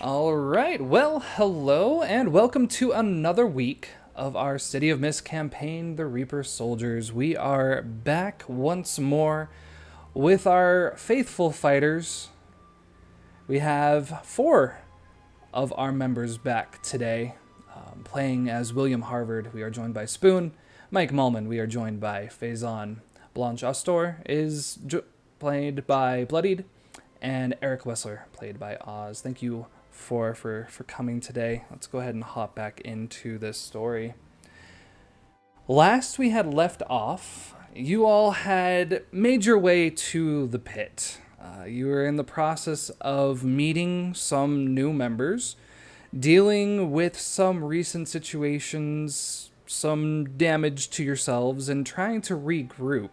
All right. Well, hello and welcome to another week of our City of Mist campaign, The Reaper Soldiers. We are back once more with our faithful fighters. We have four of our members back today. Playing as William Harvard, we are joined by Spoon. Mike Mullman, we are joined by Faison. Blanche Astor is played by Bloodied. And Eric Wessler, played by Oz. Thank you for coming today. Let's go ahead and hop back into this story. Last we had left off, you all had made your way to the pit. You were in the process of meeting some new members, dealing with some recent situations, some damage to yourselves, and trying to regroup.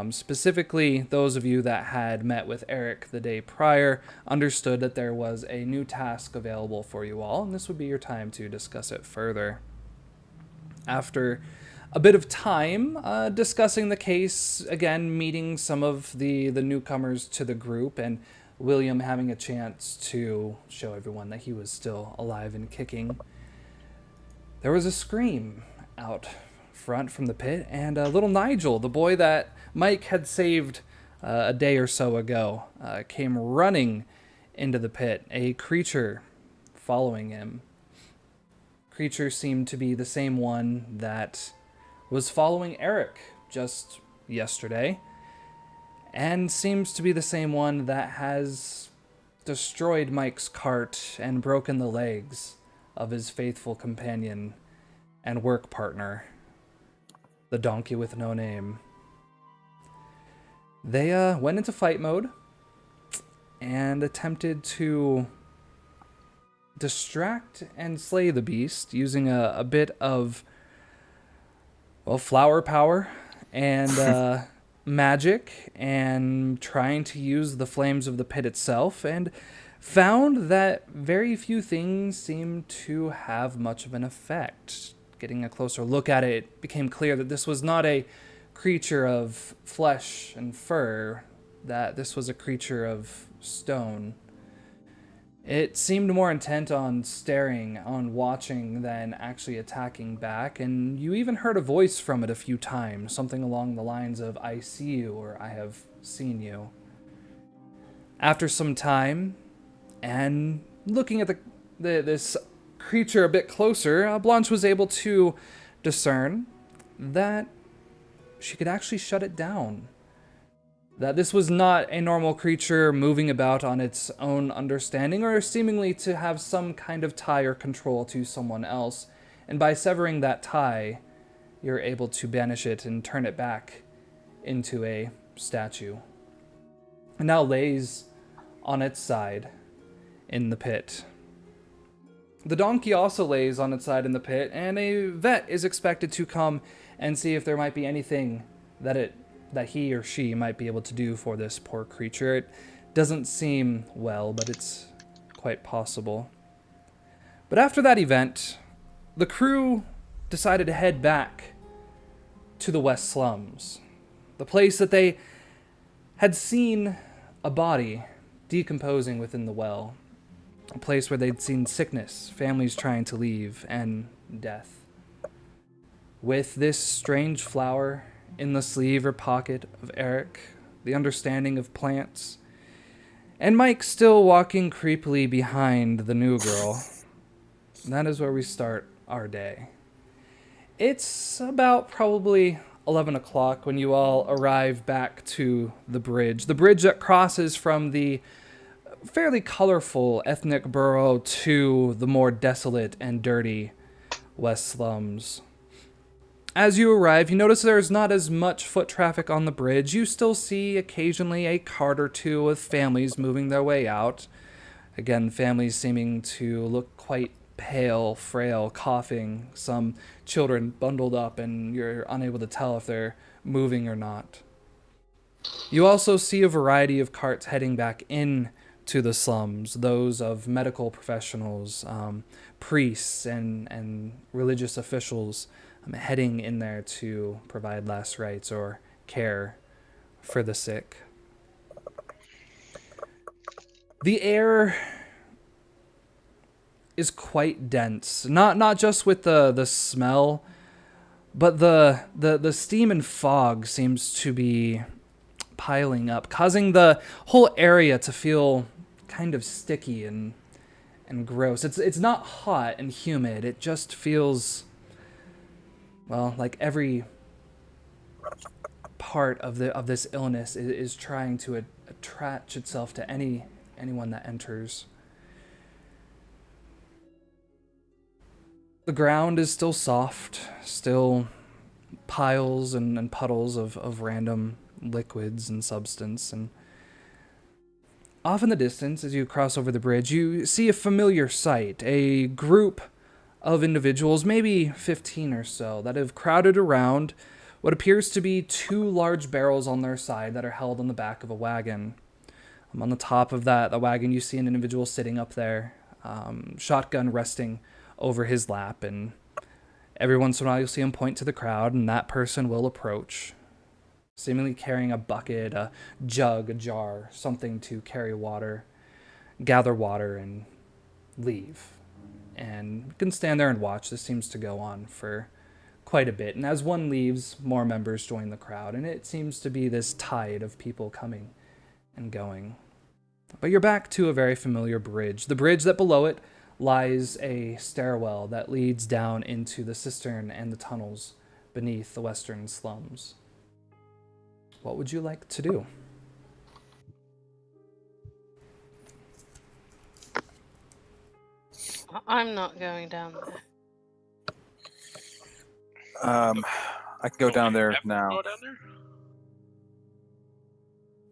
Specifically, those of you that had met with Eric the day prior understood that there was a new task available for you all, and this would be your time to discuss it further. After a bit of time discussing the case, again, meeting some of the newcomers to the group, and William having a chance to show everyone that he was still alive and kicking, there was a scream out front from the pit, and little Nigel, the boy that Mike had saved a day or so ago, came running into the pit, a creature following him. Creature seemed to be the same one that was following Eric just yesterday, and seems to be the same one that has destroyed Mike's cart and broken the legs of his faithful companion and work partner, the donkey with no name. They went into fight mode and attempted to distract and slay the beast using a bit of, well, flower power and magic, and trying to use the flames of the pit itself, and found that very few things seemed to have much of an effect. Getting a closer look at it, it became clear that this was not a creature of flesh and fur, that this was a creature of stone. It seemed more intent on staring, on watching, than actually attacking back, and you even heard a voice from it a few times, something along the lines of, "I see you," or "I have seen you." After some time, and looking at this creature a bit closer, Blanche was able to discern that she could actually shut it down. That this was not a normal creature moving about on its own understanding, or seemingly to have some kind of tie or control to someone else. And by severing that tie, you're able to banish it and turn it back into a statue. It now lays on its side in the pit. The donkey also lays on its side in the pit, and a vet is expected to come and see if there might be anything that he or she might be able to do for this poor creature. It doesn't seem well, but it's quite possible. But after that event, the crew decided to head back to the West Slums, the place that they had seen a body decomposing within the well. A place where they'd seen sickness, families trying to leave, and death. With this strange flower in the sleeve or pocket of Eric, the understanding of plants, and Mike still walking creepily behind the new girl, that is where we start our day. It's about probably 11 o'clock when you all arrive back to the bridge that crosses from the fairly colorful ethnic borough to the more desolate and dirty West Slums. As you arrive, you notice there's not as much foot traffic on the bridge. You still see occasionally a cart or two of families moving their way out. Again, families seeming to look quite pale, frail, coughing, some children bundled up, and you're unable to tell if they're moving or not. You also see a variety of carts heading back in to the slums, those of medical professionals, priests, and religious officials heading in there to provide last rites or care for the sick. The air is quite dense. Not just with the smell, but the steam and fog seems to be piling up, causing the whole area to feel kind of sticky and gross. It's not hot and humid. It just feels, well, like every part of this illness is trying to attach itself to anyone that enters. The ground is still soft, still piles and puddles of random liquids and substance, and off in the distance, as you cross over the bridge, you see a familiar sight, a group of individuals, maybe 15 or so, that have crowded around what appears to be 2 large barrels on their side that are held on the back of a wagon. On the top of the wagon, you see an individual sitting up there, shotgun resting over his lap, and every once in a while you'll see him point to the crowd, and that person will approach, seemingly carrying a bucket, a jug, a jar, something to carry water, gather water, and leave. And you can stand there and watch. This seems to go on for quite a bit. And as one leaves, more members join the crowd, and it seems to be this tide of people coming and going. But you're back to a very familiar bridge. The bridge that below it lies a stairwell that leads down into the cistern and the tunnels beneath the Western Slums. What would you like to do? I'm not going down there. I can go down there now. Go down there?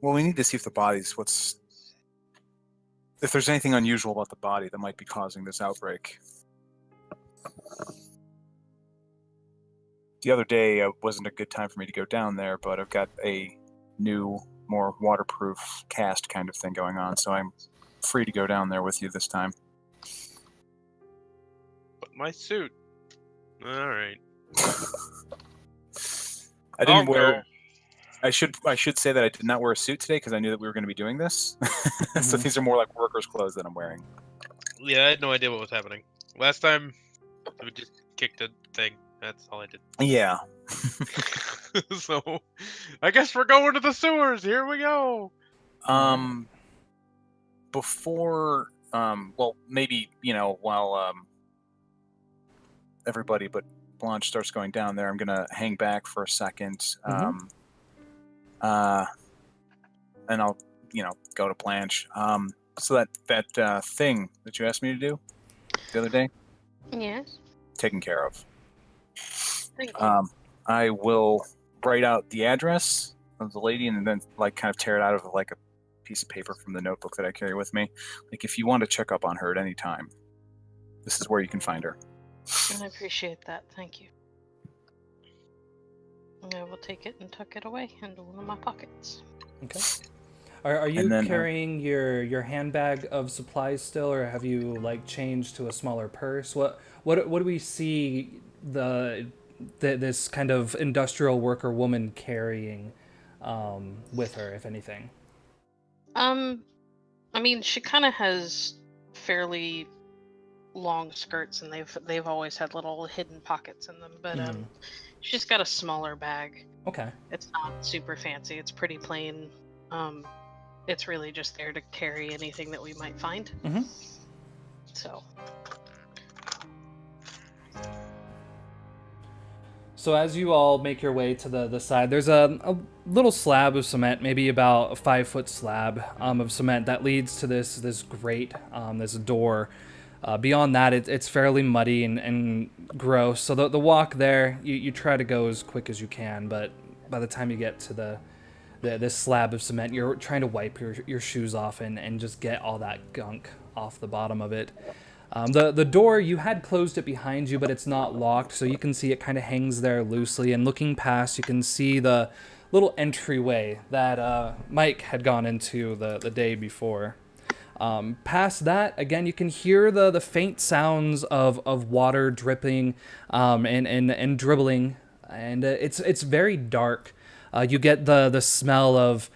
Well, we need to see if the body's if there's anything unusual about the body that might be causing this outbreak. The other day wasn't a good time for me to go down there, but I've got a new, more waterproof cast kind of thing going on, so I'm free to go down there with you this time. But my suit. All right. I didn't wear. I should say that I did not wear a suit today because I knew that we were going to be doing this. So these are more like workers' clothes that I'm wearing. Yeah, I had no idea what was happening. Last time, we just kicked a thing. That's all I did. Yeah. So, I guess we're going to the sewers. Here we go. Before, well, maybe, while everybody but Blanche starts going down there, I'm gonna hang back for a second. And I'll, go to Blanche. So that thing that you asked me to do the other day, Yes. taken care of. Thank you. I will write out the address of the lady and then kind of tear it out of a piece of paper from the notebook that I carry with me. If you want to check up on her at any time, this is where you can find her. I appreciate that. Thank you. I will take it and tuck it away into one of my pockets. Okay. Are you carrying your handbag of supplies still, or have you changed to a smaller purse? What do we see this kind of industrial worker woman carrying with her, if anything? I mean, she kind of has fairly long skirts, and they've always had little hidden pockets in them. But she's got a smaller bag. Okay. It's not super fancy. It's pretty plain. It's really just there to carry anything that we might find. Mm-hmm. So as you all make your way to the side, there's a little slab of cement, maybe about a 5-foot slab of cement that leads to this grate, this door. Beyond that, it's fairly muddy and gross. So the walk there, you try to go as quick as you can, but by the time you get to this slab of cement, you're trying to wipe your shoes off and just get all that gunk off the bottom of it. The door, you had closed it behind you, but it's not locked, so you can see it kind of hangs there loosely. And looking past, you can see the little entryway that Mike had gone into the day before. Past that, again, you can hear the faint sounds of water dripping and dribbling, and it's very dark. You get the smell of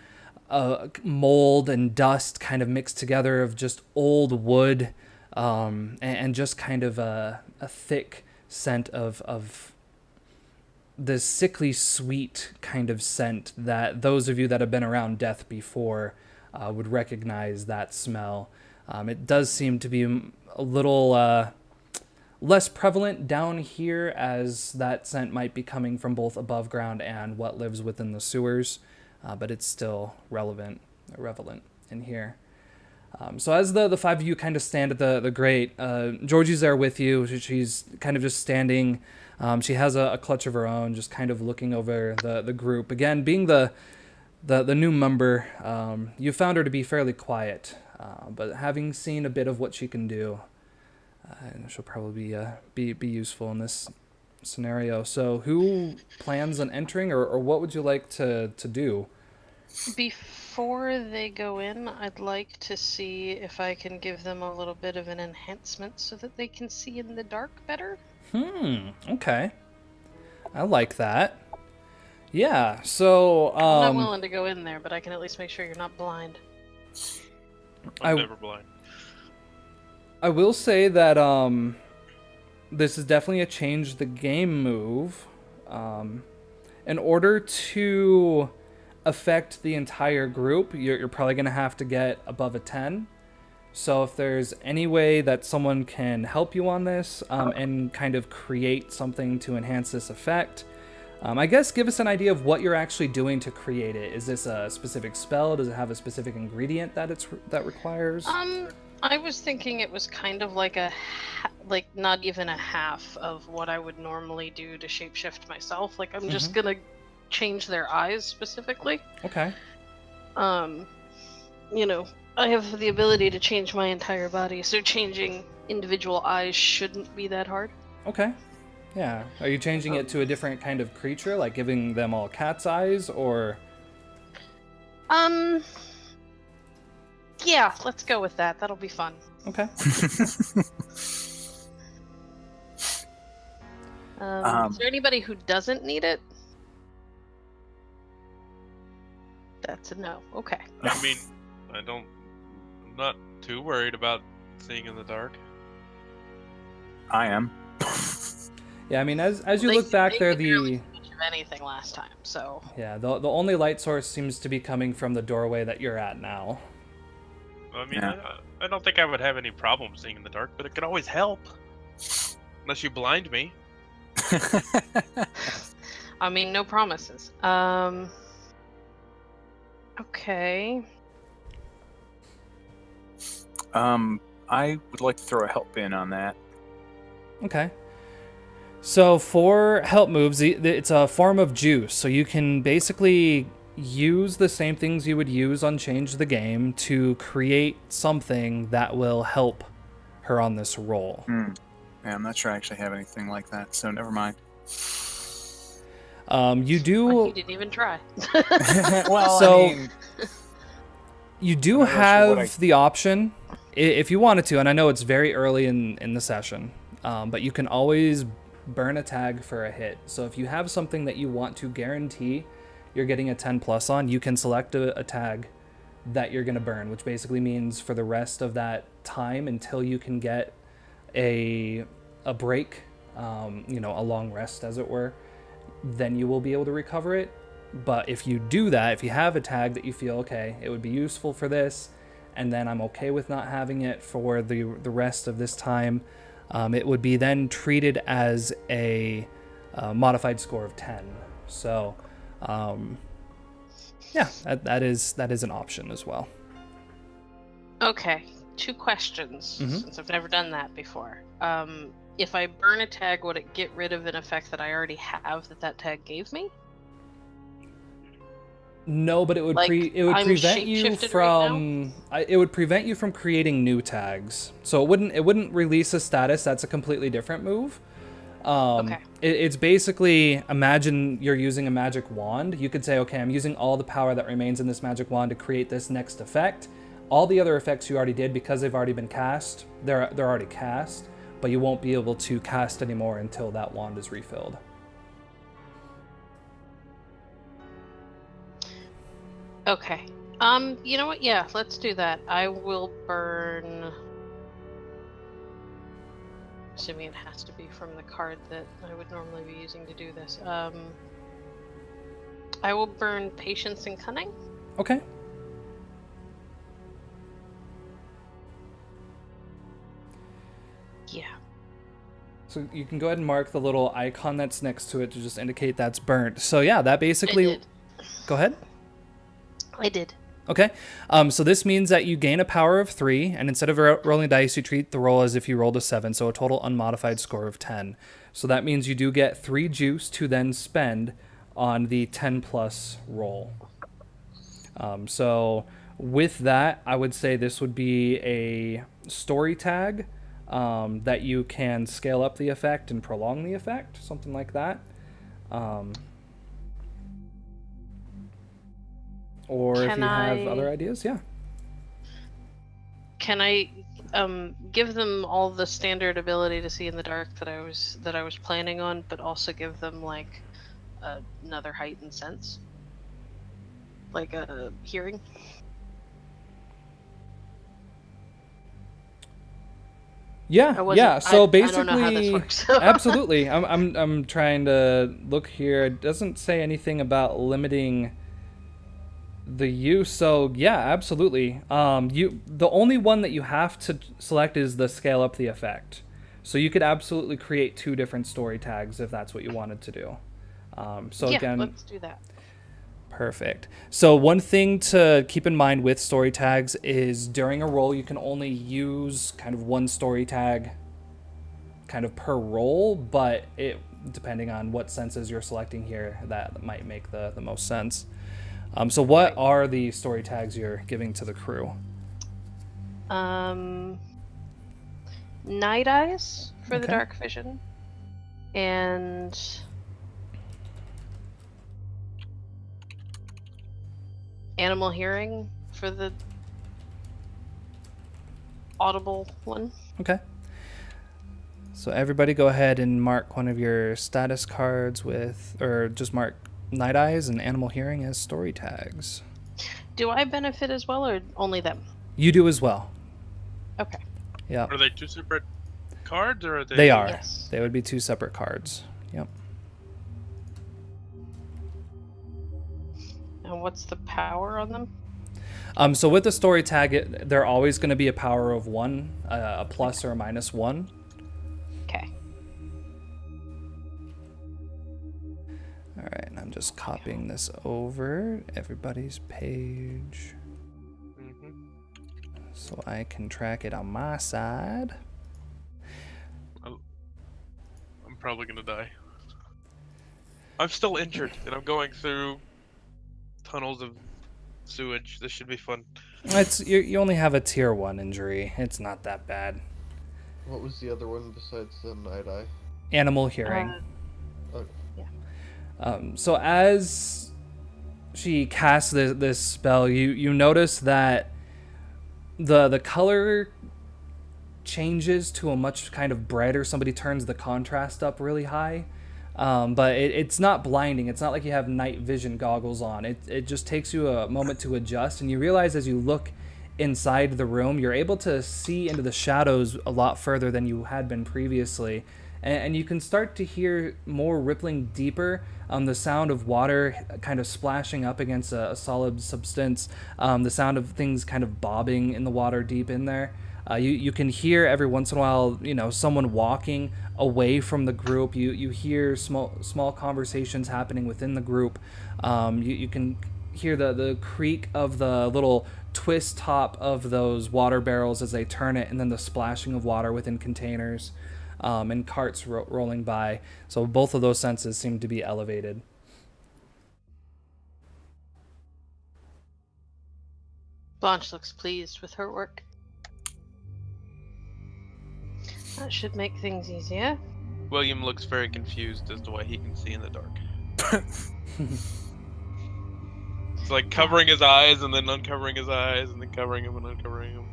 mold and dust kind of mixed together of just old wood, and just kind of a thick scent of this sickly sweet kind of scent that those of you that have been around death before would recognize that smell. It does seem to be a little less prevalent down here, as that scent might be coming from both above ground and what lives within the sewers, but it's still relevant in here. So as the five of you kind of stand at the grate, Georgie's there with you. She's kind of just standing. She has a clutch of her own, just kind of looking over the group. Again, being the new member, you found her to be fairly quiet, but having seen a bit of what she can do, she'll probably be useful in this scenario. So who plans on entering, or what would you like to do? Before they go in, I'd like to see if I can give them a little bit of an enhancement so that they can see in the dark better. Okay. I like that. Yeah, so I'm not willing to go in there, but I can at least make sure you're not blind. I'm never blind. I will say that this is definitely a change the game move. In order to affect the entire group, you're probably going to have to get above a 10. So if there's any way that someone can help you on this and kind of create something to enhance this effect, I guess give us an idea of what you're actually doing to create it. Is this a specific spell? Does it have a specific ingredient that requires? I was thinking it was kind of like not even a half of what I would normally do to shapeshift myself. Like I'm just gonna change their eyes specifically. Okay. I have the ability to change my entire body, so changing individual eyes shouldn't be that hard. Okay. Yeah. Are you changing it to a different kind of creature, like giving them all cat's eyes, or? Yeah, let's go with that. That'll be fun. Okay. Is there anybody who doesn't need it? That's a no. Okay. I mean, I'm not too worried about seeing in the dark. I am. Yeah, I mean, as you look back there, the anything last time, so yeah, the only light source seems to be coming from the doorway that you're at now. I mean, I don't think I would have any problem seeing in the dark, but it could always help. Unless you blind me. I mean, no promises. Okay. I would like to throw a help in on that. Okay. So for help moves, it's a form of juice. So you can basically use the same things you would use on Change the Game to create something that will help her on this roll. Yeah, I'm not sure I actually have anything like that, so never mind. You do. Like you didn't even try. Well, so I mean, you do have the option, if you wanted to, and I know it's very early in the session, but you can always burn a tag for a hit. So if you have something that you want to guarantee you're getting a 10 plus on, you can select a tag that you're going to burn, which basically means for the rest of that time until you can get a break, a long rest as it were, then you will be able to recover it. But if you do that, if you have a tag that you feel, okay, it would be useful for this, and then I'm okay with not having it for the rest of this time, it would be then treated as a modified score of 10. So, yeah, that is an option as well. Okay, 2 questions, since I've never done that before. If I burn a tag, would it get rid of an effect that I already have that tag gave me? No, but it would prevent you from it would prevent you from creating new tags. So it wouldn't release a status. That's a completely different move. Okay. It's basically, imagine you're using a magic wand. You could say, okay, I'm using all the power that remains in this magic wand to create this next effect. All the other effects you already did, because they've already been cast, they're already cast, but you won't be able to cast anymore until that wand is refilled. Okay. You know what? Yeah, let's do that. I will burn assuming it has to be from the card that I would normally be using to do this. I will burn patience and cunning. Okay. Yeah. So you can go ahead and mark the little icon that's next to it to just indicate that's burnt. So yeah, that basically... I did. Go ahead. I did. Okay. So this means that you gain a power of 3, and instead of rolling dice, you treat the roll as if you rolled a 7, so a total unmodified score of 10. So that means you do get 3 juice to then spend on the 10 plus roll. So with that, I would say this would be a story tag that you can scale up the effect and prolong the effect, something like that. Or if you have other ideas, yeah. Can I give them all the standard ability to see in the dark that I was planning on, but also give them like another heightened sense, like a hearing? Yeah. So basically, I don't know how this works. absolutely. I'm trying to look here. It doesn't say anything about limiting the use. So yeah, absolutely. The only one that you have to select is the scale up the effect. So you could absolutely create 2 different story tags if that's what you wanted to do. Again, let's do that. Perfect. So one thing to keep in mind with story tags is during a roll, you can only use kind of 1 story tag kind of per roll, but depending on what senses you're selecting here, that might make the most sense. So what are the story tags you're giving to the crew? Night eyes for the dark vision, and animal hearing for the audible one. Okay. So everybody go ahead and mark one of your status cards or just mark Night Eyes and Animal Hearing as story tags. Do I benefit as well, or only them? You do as well. Okay. Yeah. Are they 2 separate cards, or are they? They are. Yes. They would be 2 separate cards. Yep. And what's the power on them? So with the story tag, they're always going to be a power of 1, a plus or a minus 1. Okay. All right, and I'm just copying this over everybody's page so I can track it on my side. I'm probably gonna die. I'm still injured, and I'm going through tunnels of sewage. This should be fun. You only have a tier 1 injury. It's not that bad. What was the other one besides the Night Eye? Animal hearing. Okay. So as she casts this spell, you notice that the color changes to a much kind of brighter. Somebody turns the contrast up really high, but it's not blinding. It's not like you have night vision goggles on. It just takes you a moment to adjust, and you realize as you look inside the room, you're able to see into the shadows a lot further than you had been previously. And you can start to hear more rippling deeper, the sound of water kind of splashing up against a solid substance, the sound of things kind of bobbing in the water deep in there. You can hear every once in a while, someone walking away from the group. You hear small conversations happening within the group. You can hear the creak of the little twist top of those water barrels as they turn it, and then the splashing of water within containers. And carts rolling by. So both of those senses seem to be elevated. Blanche looks pleased with her work. That should make things easier. William looks very confused as to why he can see in the dark. It's like covering his eyes and then uncovering his eyes and then covering him and uncovering him.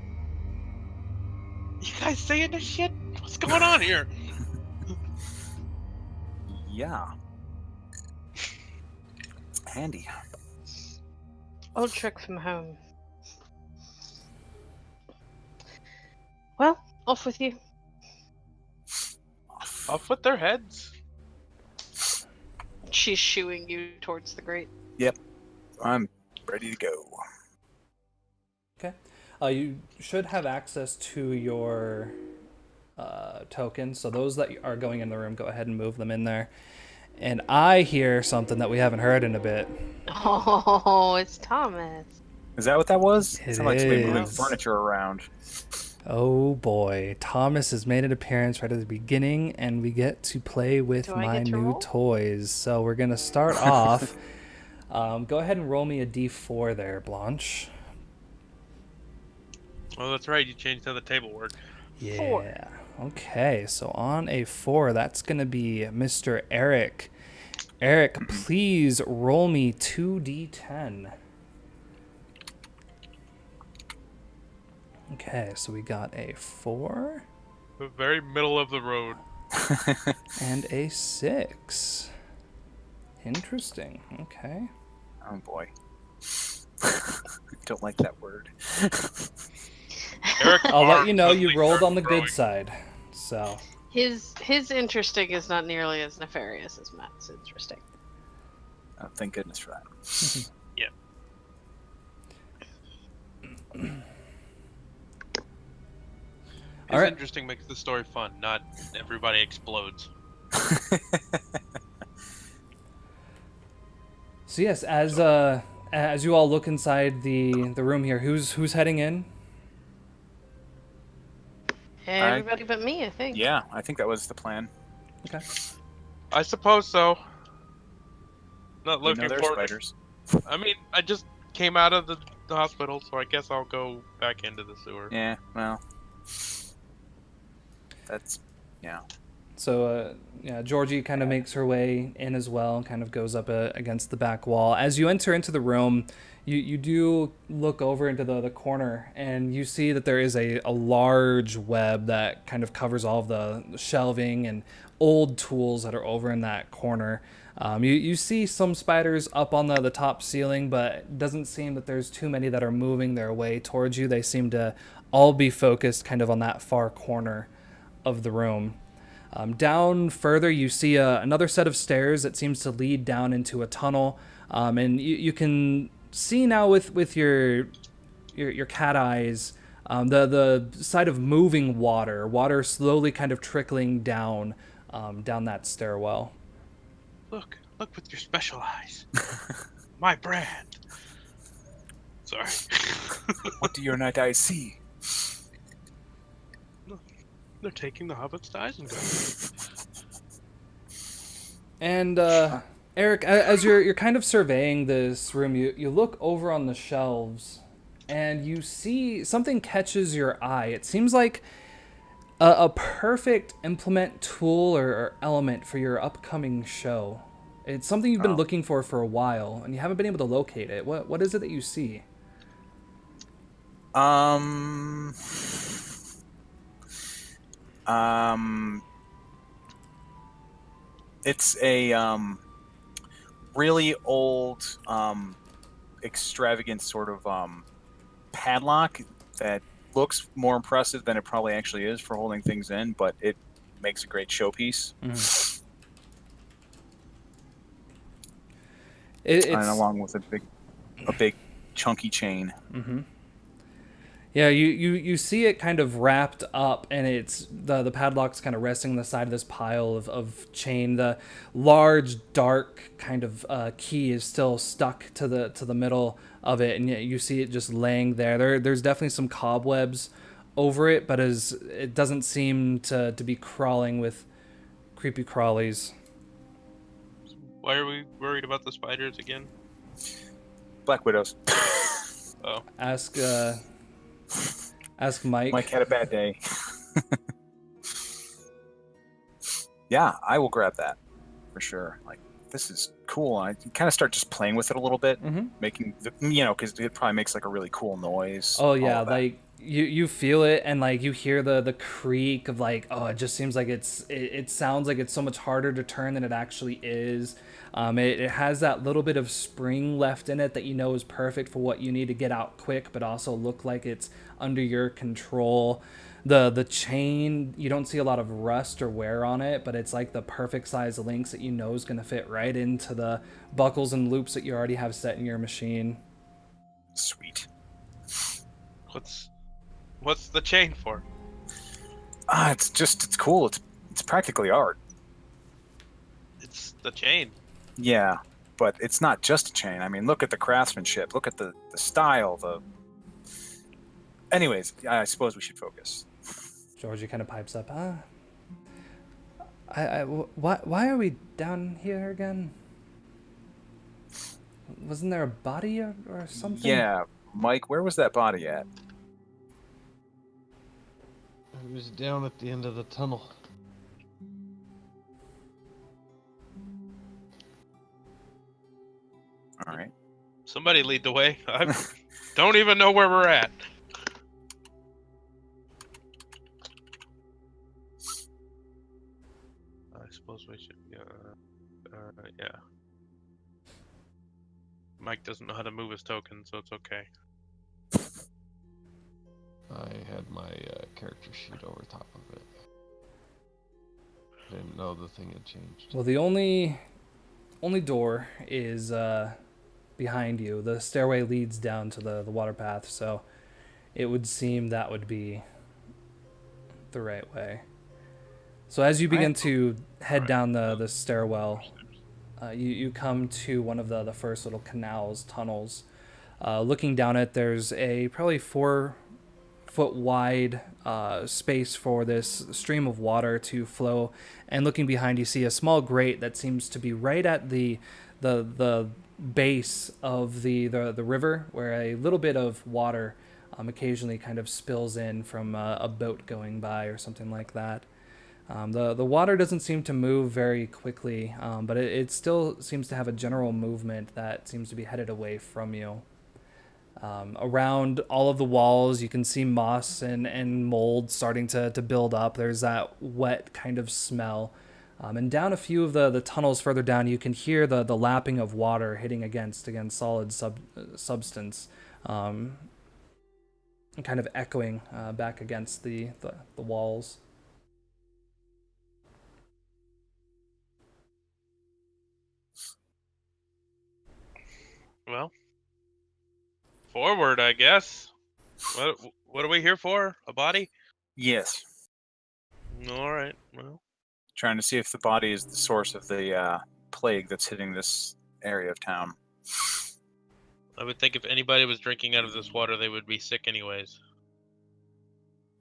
You guys saying this shit? What's going on here? Yeah. Handy. Old trick from home. Well, off with you. Off with their heads. She's shooing you towards the grate. Yep. I'm ready to go. Okay. You should have access to your tokens. So those that are going in the room, go ahead and move them in there. And I hear something that we haven't heard in a bit. Oh, it's Thomas. Is that what that was? It Sounded like somebody moving is. furniture around. Oh boy, Thomas has made an appearance right at the beginning, and we get to play with Do I my get to new roll? toys. So we're gonna start off. Go ahead and roll me a d4 there, Blanche. Oh, that's right. You changed how the table worked. Yeah. 4. Okay, so on a 4, that's gonna be Mr. Eric. Eric, please roll me 2d10. Okay, so we got a 4 The very middle of the road. and a 6. Interesting. Okay. Oh boy. Don't like that word. Eric I'll let you know you suddenly rolled starts on the growing. good side. So, His interesting is not nearly as nefarious as Matt's interesting. Oh, thank goodness for that. All right. Interesting makes the story fun, not everybody explodes. so yes, as you all look inside the room here, who's heading in? Everybody but me, I think. Yeah, I think that was the plan. Okay. I suppose so. Not You know looking they're forward. spiders. I mean, I just came out of the hospital, so I guess I'll go back into the sewer. Yeah, well. That's, yeah. So, yeah, Georgie kind of makes her way in as well, kind of goes up against the back wall. As you enter into the room, you do look over into the corner, and you see that there is a large web that kind of covers all of the shelving and old tools that are over in that corner. You see some spiders up on the top ceiling, but it doesn't seem that there's too many that are moving their way towards you. They seem to all be focused kind of on that far corner of the room. Down further, you see another set of stairs that seems to lead down into a tunnel, and you can see now with your cat eyes the sight of moving water slowly kind of trickling down that stairwell. Look with your special eyes. My brand. Sorry. What do your night eyes see? They're taking the Hobbit's to Isengard. And Eric, as you're kind of surveying this room, you look over on the shelves, and you see something catches your eye. It seems like a perfect implement, tool, or element for your upcoming show. It's something you've been looking for a while, and you haven't been able to locate it. What is it that you see? It's a really old, extravagant sort of padlock that looks more impressive than it probably actually is for holding things in, but it makes a great showpiece. Mm-hmm. And along with a big chunky chain. Mm-hmm. Yeah, you see it kind of wrapped up, and it's the padlock's kind of resting on the side of this pile of chain. The large, dark kind of key is still stuck to the middle of it, and you see it just laying there. There's definitely some cobwebs over it, but it doesn't seem to be crawling with creepy crawlies. Why are we worried about the spiders again? Black Widows. Oh. Ask Mike. Mike had a bad day. Yeah, I will grab that for sure. Like, this is cool. I kind of start just playing with it a little bit, Mm-hmm. making because it probably makes like a really cool noise. Oh all yeah, of that. like you feel it, and like you hear the creak of like, oh, it just seems like it sounds like it's so much harder to turn than it actually is. It has that little bit of spring left in it that you know is perfect for what you need to get out quick, but also look like it's under your control. The chain, you don't see a lot of rust or wear on it, but it's like the perfect size links that you know is going to fit right into the buckles and loops that you already have set in your machine. Sweet. What's the chain for? It's cool. It's practically art. It's the chain. Yeah, but it's not just a chain. I mean, look at the craftsmanship. Look at the style. Anyways, I suppose we should focus. Georgie kind of pipes up. Why are we down here again? Wasn't there a body or something? Yeah, Mike, where was that body at? It was down at the end of the tunnel. All right. Somebody lead the way. I don't even know where we're at. I suppose we should. Yeah. Mike doesn't know how to move his token, so it's okay. I had my character sheet over top of it. Didn't know the thing had changed. Well, the only door is behind you. The stairway leads down to the water path, so it would seem that would be the right way. So as you begin to head down the stairwell, you come to one of the first little tunnels. Looking down it, there's a probably 4-foot wide space for this stream of water to flow, and looking behind you see a small grate that seems to be right at the base of the river, where a little bit of water occasionally kind of spills in from a boat going by or something like that. The water doesn't seem to move very quickly, but it still seems to have a general movement that seems to be headed away from you. Around all of the walls, you can see moss and mold starting to build up. There's that wet kind of smell. And down a few of the tunnels further down, you can hear the lapping of water hitting against solid substance, and kind of echoing back against the walls. Well, forward, I guess. What are we here for? A body? Yes. All right. Well, Trying to see if the body is the source of the plague that's hitting this area of town. I would think if anybody was drinking out of this water, they would be sick anyways.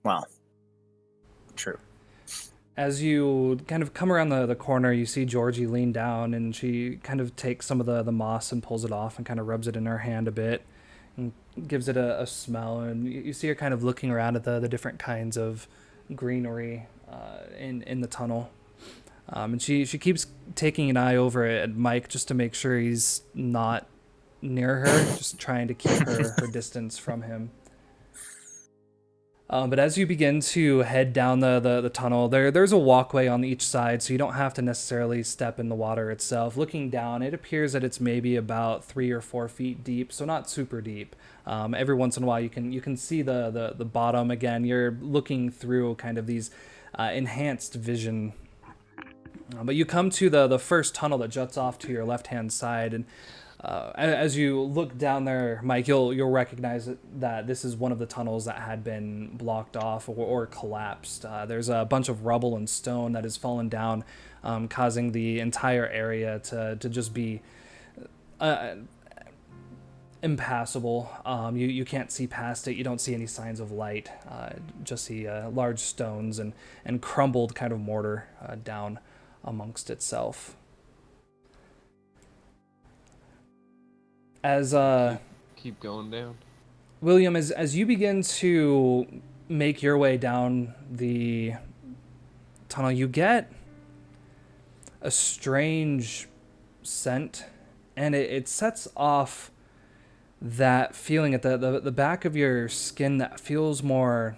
Well, true. As you kind of come around the corner, you see Georgie lean down, and she kind of takes some of the moss and pulls it off and kind of rubs it in her hand a bit and gives it a smell. And you see her kind of looking around at the different kinds of greenery in the tunnel. And she keeps taking an eye over at Mike just to make sure he's not near her, just trying to keep her distance from him. But as you begin to head down the tunnel, there's a walkway on each side, so you don't have to necessarily step in the water itself. Looking down, it appears that it's maybe about 3 or 4 feet deep, so not super deep. Every once in a while, you can see the bottom again. You're looking through kind of these enhanced vision. But you come to the first tunnel that juts off to your left-hand side, and as you look down there, Mike, you'll recognize that this is one of the tunnels that had been blocked off or collapsed. There's a bunch of rubble and stone that has fallen down, causing the entire area to just be impassable. You can't see past it. You don't see any signs of light. Just see large stones and crumbled kind of mortar down amongst itself. As Keep going down. William, as you begin to make your way down the tunnel, you get a strange scent, and it sets off that feeling at the back of your skin that feels more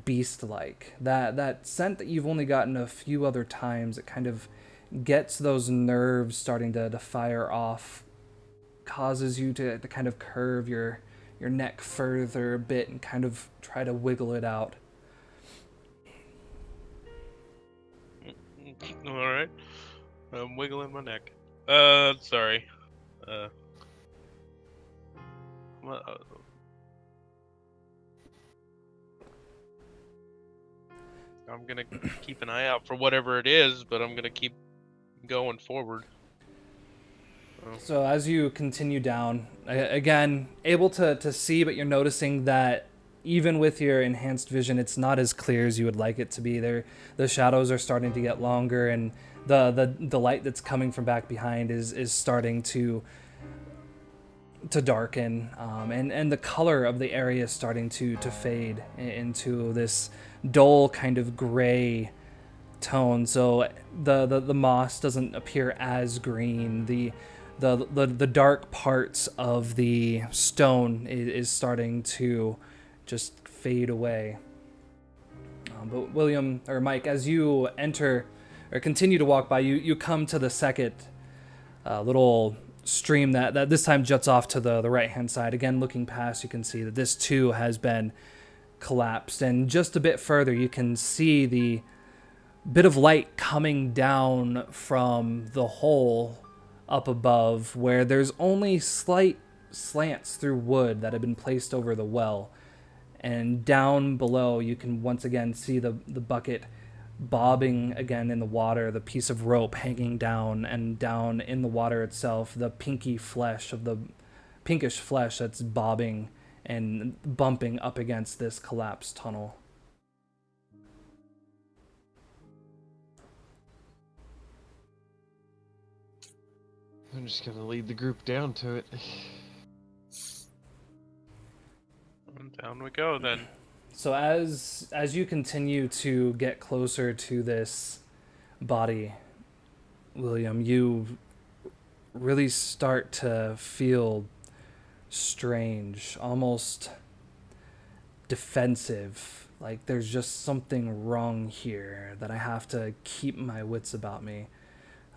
beast-like. That scent that you've only gotten a few other times. It kind of gets those nerves starting to fire off, causes you to kind of curve your neck further a bit and kind of try to wiggle it out. All right. I'm wiggling my neck. Sorry. I'm gonna keep an eye out for whatever it is, but I'm gonna keep going forward. So as you continue down, again, able to see, but you're noticing that even with your enhanced vision, it's not as clear as you would like it to be. The shadows are starting to get longer, and the light that's coming from back behind is starting to darken, and the color of the area is starting to fade into this dull kind of gray tone. So the moss doesn't appear as green. The dark parts of the stone is starting to just fade away. But William, or Mike, as you enter or continue to walk by, you come to the second little stream that this time juts off to the right-hand side. Again, looking past, you can see that this too has been collapsed. And just a bit further, you can see the bit of light coming down from the hole up above, where there's only slight slants through wood that have been placed over the well. And down below, you can once again see the bucket bobbing again in the water, the piece of rope hanging down, and down in the water itself, the pinkish flesh that's bobbing and bumping up against this collapsed tunnel. I'm just gonna lead the group down to it. And down we go then. So as you continue to get closer to this body, William, you really start to feel strange, almost defensive. Like there's just something wrong here, that I have to keep my wits about me.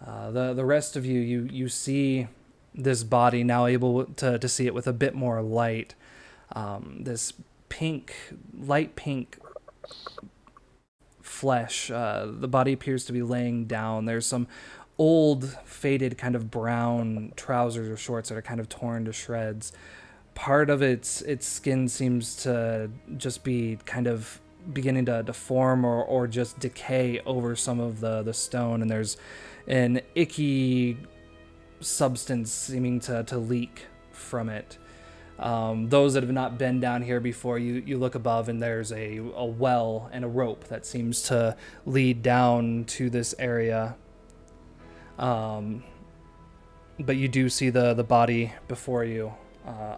The rest of you see this body, now able to see it with a bit more light. This light pink flesh. The body appears to be laying down. There's some old, faded kind of brown trousers or shorts that are kind of torn to shreds. Part of its skin seems to just be kind of beginning to deform or just decay over some of the stone, and there's an icky substance seeming to leak from it. Those that have not been down here before, you look above and there's a well and a rope that seems to lead down to this area. But you do see the body before you,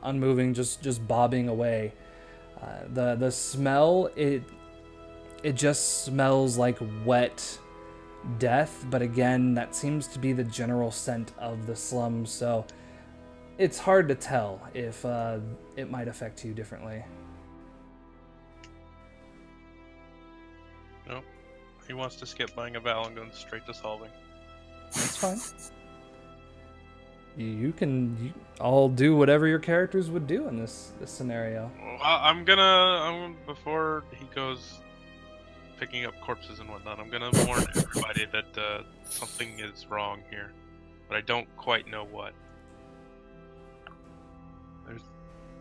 unmoving, just bobbing away. The smell, it just smells like wet death, but again, that seems to be the general scent of the slums, so it's hard to tell if it might affect you differently. No, he wants to skip buying a Val and going straight to solving. That's fine. You can all do whatever your characters would do in this scenario. I'm before he goes picking up corpses and whatnot, I'm gonna warn everybody that something is wrong here, but I don't quite know what.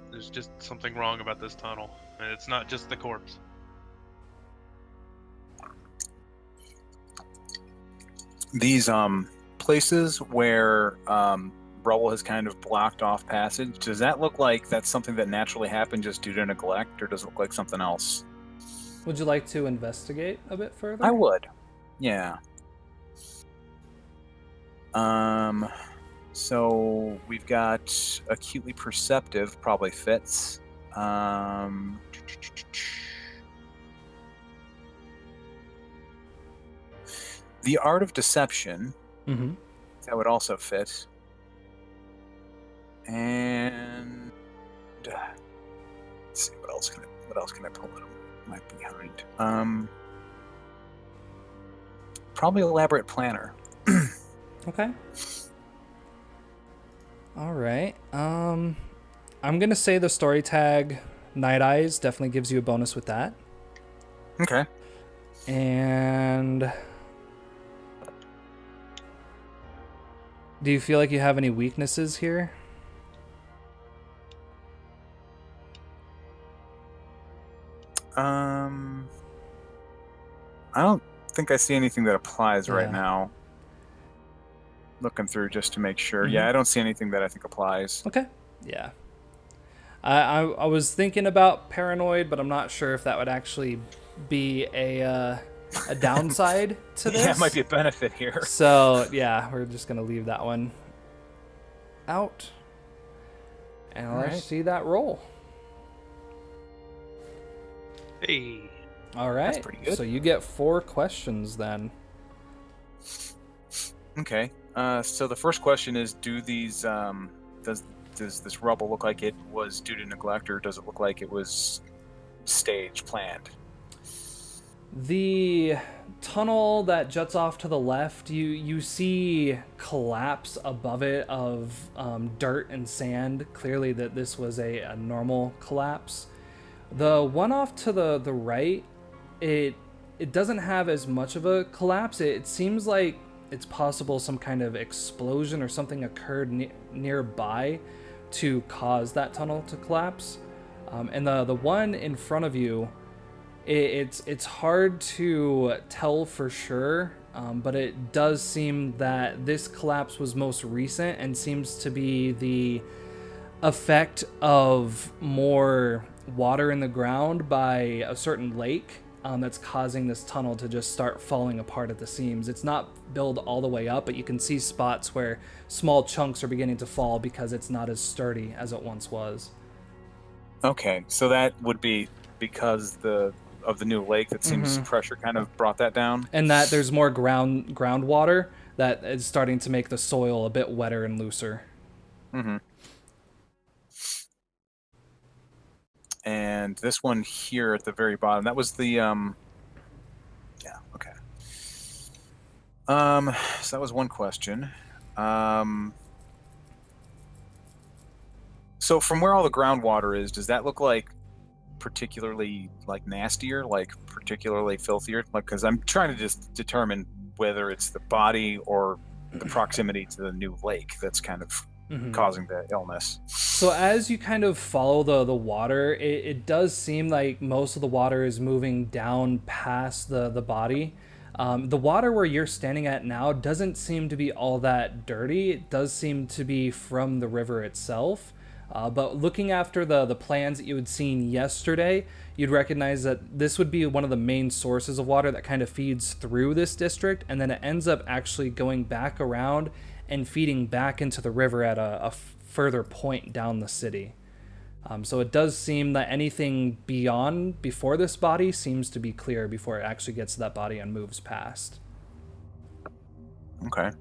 There's just something wrong about this tunnel, and it's not just the corpse. These places where rubble has kind of blocked off passage, does that look like that's something that naturally happened just due to neglect, or does it look like something else? Would you like to investigate a bit further? I would. Yeah. So we've got acutely perceptive, probably fits. The art of deception, that would also fit. And Let's see, what else can I pull in my behind? Probably elaborate planner. Okay. All right. I'm gonna say the story tag Night Eyes definitely gives you a bonus with that. Okay. And do you feel like you have any weaknesses here? I don't think I see anything that applies right Yeah. now. Looking through just to make sure. Mhm. Yeah, I don't see anything that I think applies. Okay. Yeah. I was thinking about paranoid, but I'm not sure if that would actually be a downside to this. Yeah, it might be a benefit here. So yeah, we're just gonna leave that one out, and let's Alright. see that roll. Hey. All right. That's pretty good. So you get 4 questions then. Okay. So the first question is: do these does this rubble look like it was due to neglect, or does it look like it was staged, planned? The tunnel that juts off to the left, you see collapse above it of dirt and sand. Clearly that this was a normal collapse. The one off to the right, it doesn't have as much of a collapse. It seems like it's possible some kind of explosion or something occurred nearby to cause that tunnel to collapse. And the one in front of you, it's hard to tell for sure, but it does seem that this collapse was most recent and seems to be the effect of more water in the ground by a certain lake that's causing this tunnel to just start falling apart at the seams. It's not built all the way up, but you can see spots where small chunks are beginning to fall because it's not as sturdy as it once was. Okay, so that would be because of the new lake that seems pressure kind of brought that down. And that there's more groundwater that is starting to make the soil a bit wetter and looser. Mm-hmm. And this one here at the very bottom, that was the yeah, okay. So that was one question. So from where all the groundwater is, does that look like particularly like nastier, like particularly filthier? Like, because I'm trying to just determine whether it's the body or the proximity to the new lake that's kind of causing the illness. So as you kind of follow the water, it does seem like most of the water is moving down past the body. The water where you're standing at now doesn't seem to be all that dirty. It does seem to be from the river itself. But looking after the plans that you had seen yesterday, you'd recognize that this would be one of the main sources of water that kind of feeds through this district, and then it ends up actually going back around and feeding back into the river at a further point down the city. So it does seem that anything before this body seems to be clear before it actually gets to that body and moves past. Okay.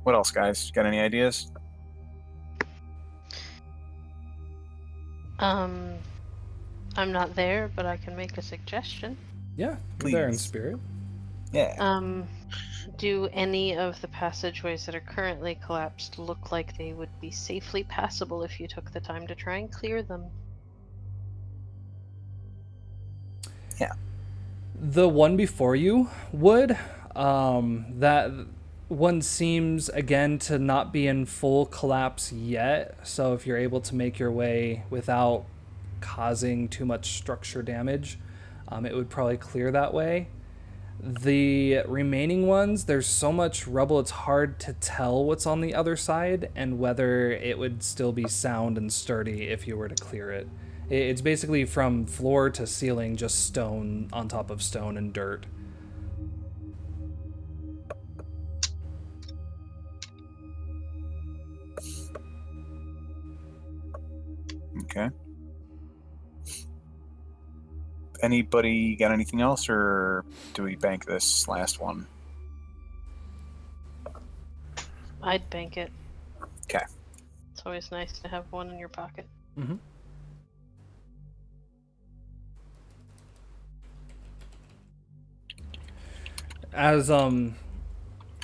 What else, guys? Got any ideas? I'm not there, but I can make a suggestion. Yeah, you're there in Please. spirit. Yeah. Do any of the passageways that are currently collapsed look like they would be safely passable if you took the time to try and clear them? Yeah. The one before you would. That one seems, again, to not be in full collapse yet. So if you're able to make your way without causing too much structure damage, it would probably clear that way. The remaining ones, there's so much rubble, it's hard to tell what's on the other side and whether it would still be sound and sturdy if you were to clear it. It's basically from floor to ceiling, just stone on top of stone and dirt. Okay. Anybody got anything else, or do we bank this last one? I'd bank it. Okay. It's always nice to have one in your pocket. Mm-hmm. As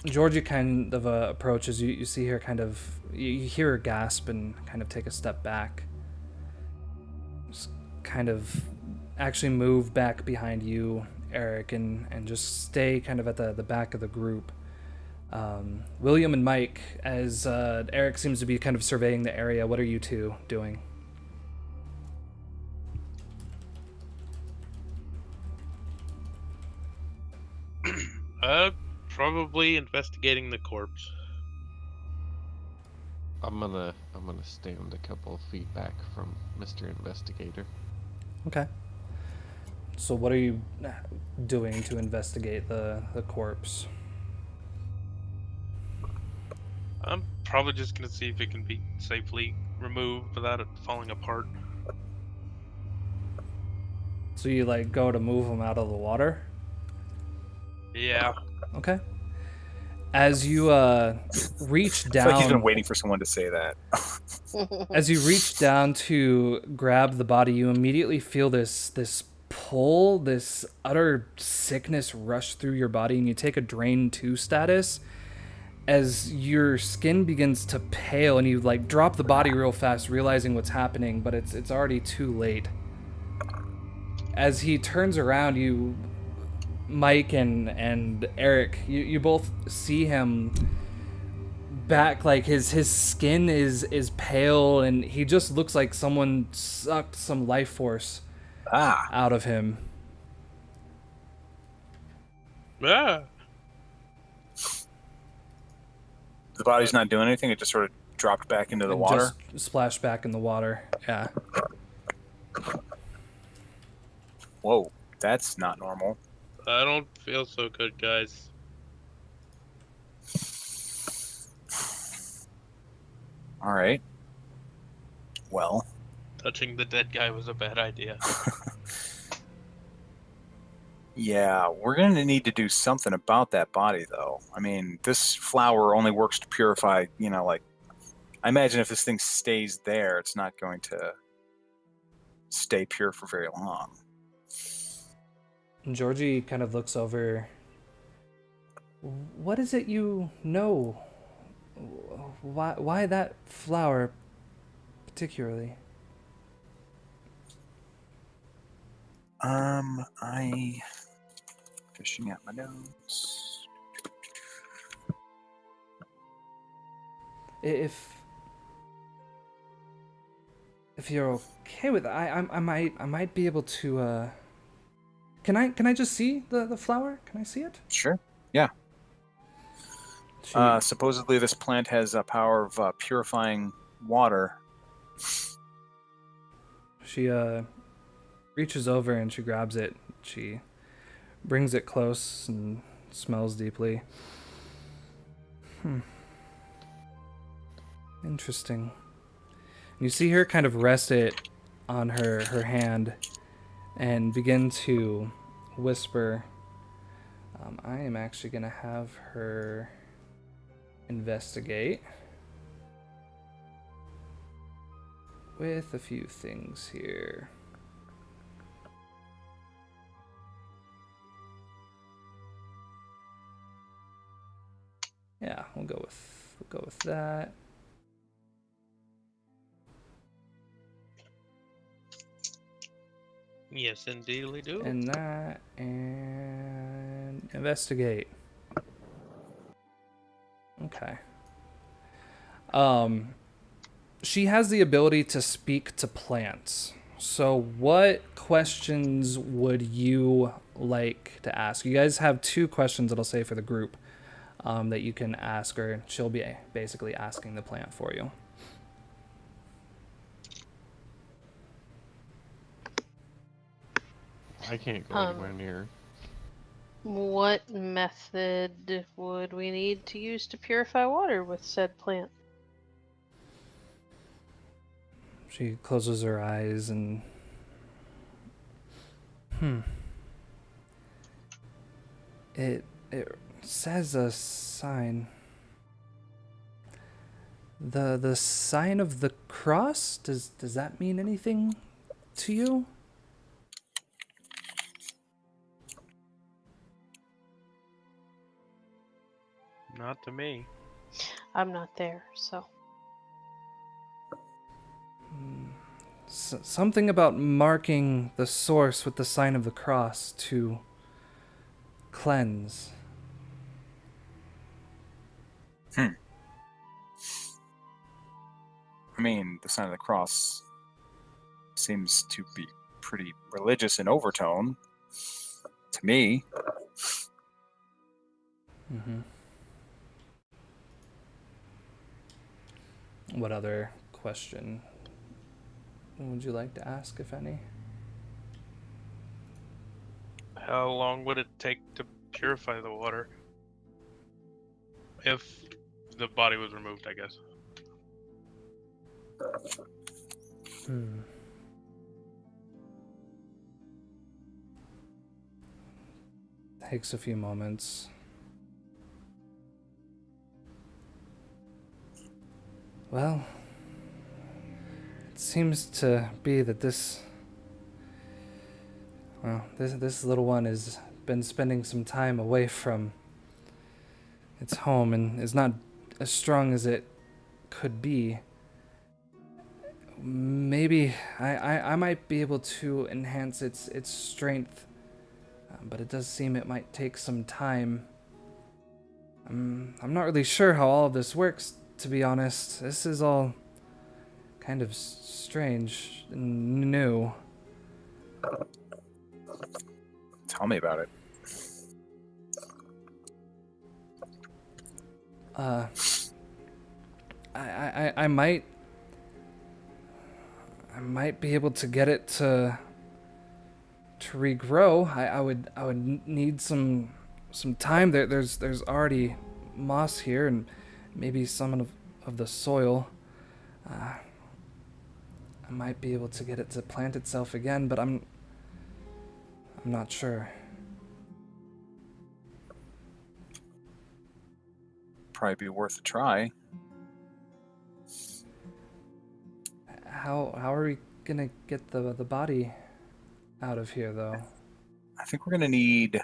Georgie kind of approaches, you see her kind of, you hear her gasp and kind of take a step back. Just kind of actually move back behind you, Eric, and just stay kind of at the back of the group. William and Mike, as Eric seems to be kind of surveying the area, what are you two doing? Probably investigating the corpse. I'm gonna stand a couple of feet back from Mr. Investigator. Okay. So what are you doing to investigate the corpse? I'm probably just gonna see if it can be safely removed without it falling apart. So you like go to move them out of the water? Yeah. Okay. As you reach I feel like he's been down, waiting for someone to say that. as you reach down to grab the body, you immediately feel this pull, this utter sickness rush through your body, and you take a drain 2 status as your skin begins to pale, and you like drop the body real fast, realizing what's happening, but it's already too late. As he turns around, you, Mike and Eric, you both see him back, like his skin is pale, and he just looks like someone sucked some life force out of him. Ah. The body's not doing anything. It just sort of dropped back into the And water. just splashed back in the water. Yeah. Whoa, that's not normal. I don't feel so good, guys. All right. Well. Touching the dead guy was a bad idea. Yeah, we're going to need to do something about that body, though. I mean, this flower only works to purify, like, I imagine if this thing stays there, it's not going to stay pure for very long. And Georgie kind of looks over. What is it you know? Why that flower particularly? I fishing out my notes. If you're okay with it, I might be able to. Can I just see the flower? Can I see it? Sure. Yeah. Supposedly, this plant has a power of purifying water. She reaches over and she grabs it. She brings it close and smells deeply. Interesting. And you see her kind of rest it on her hand and begin to whisper. I am actually going to have her investigate with a few things here. Yeah, we'll go with that. Yes, indeed we do. And that, and investigate. Okay. She has the ability to speak to plants. So what questions would you like to ask? You guys have 2 questions that'll say for the group that you can ask her. She'll be basically asking the plant for you. I can't go anywhere near. What method would we need to use to purify water with said plant? She closes her eyes and It says a sign. The sign of the cross, does that mean anything to you? Not to me. I'm not there, so. Something about marking the source with the sign of the cross to cleanse. I mean, the sign of the cross seems to be pretty religious in overtone to me. Mm-hmm. What other question would you like to ask, if any? How long would it take to purify the water? If the body was removed, I guess. Takes a few moments. Well, it seems to be that this little one has been spending some time away from its home and is not as strong as it could be. Maybe I might be able to enhance its strength, but it does seem it might take some time. I'm not really sure how all of this works, to be honest. This is all kind of strange and new. Tell me about it. I might be able to get it to regrow. I would need some time. There's already moss here and maybe some of the soil. I might be able to get it to plant itself again, but I'm not sure. Probably be worth a try. How are we gonna get the body out of here, though? I think we're gonna need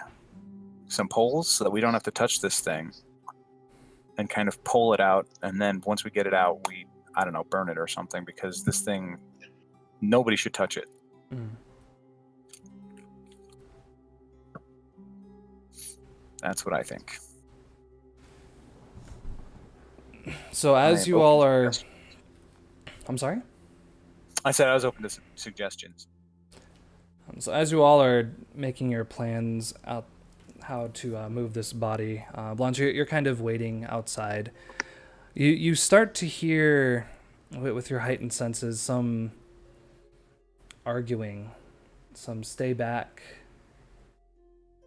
some poles so that we don't have to touch this thing, and kind of pull it out. And then once we get it out, I don't know, burn it or something, because this thing, nobody should touch it. That's what I think. So as you all are... I'm sorry? I said I was open to suggestions. So as you all are making your plans out how to move this body, Blanche, you're kind of waiting outside. You start to hear, with your heightened senses, some arguing, some stay back.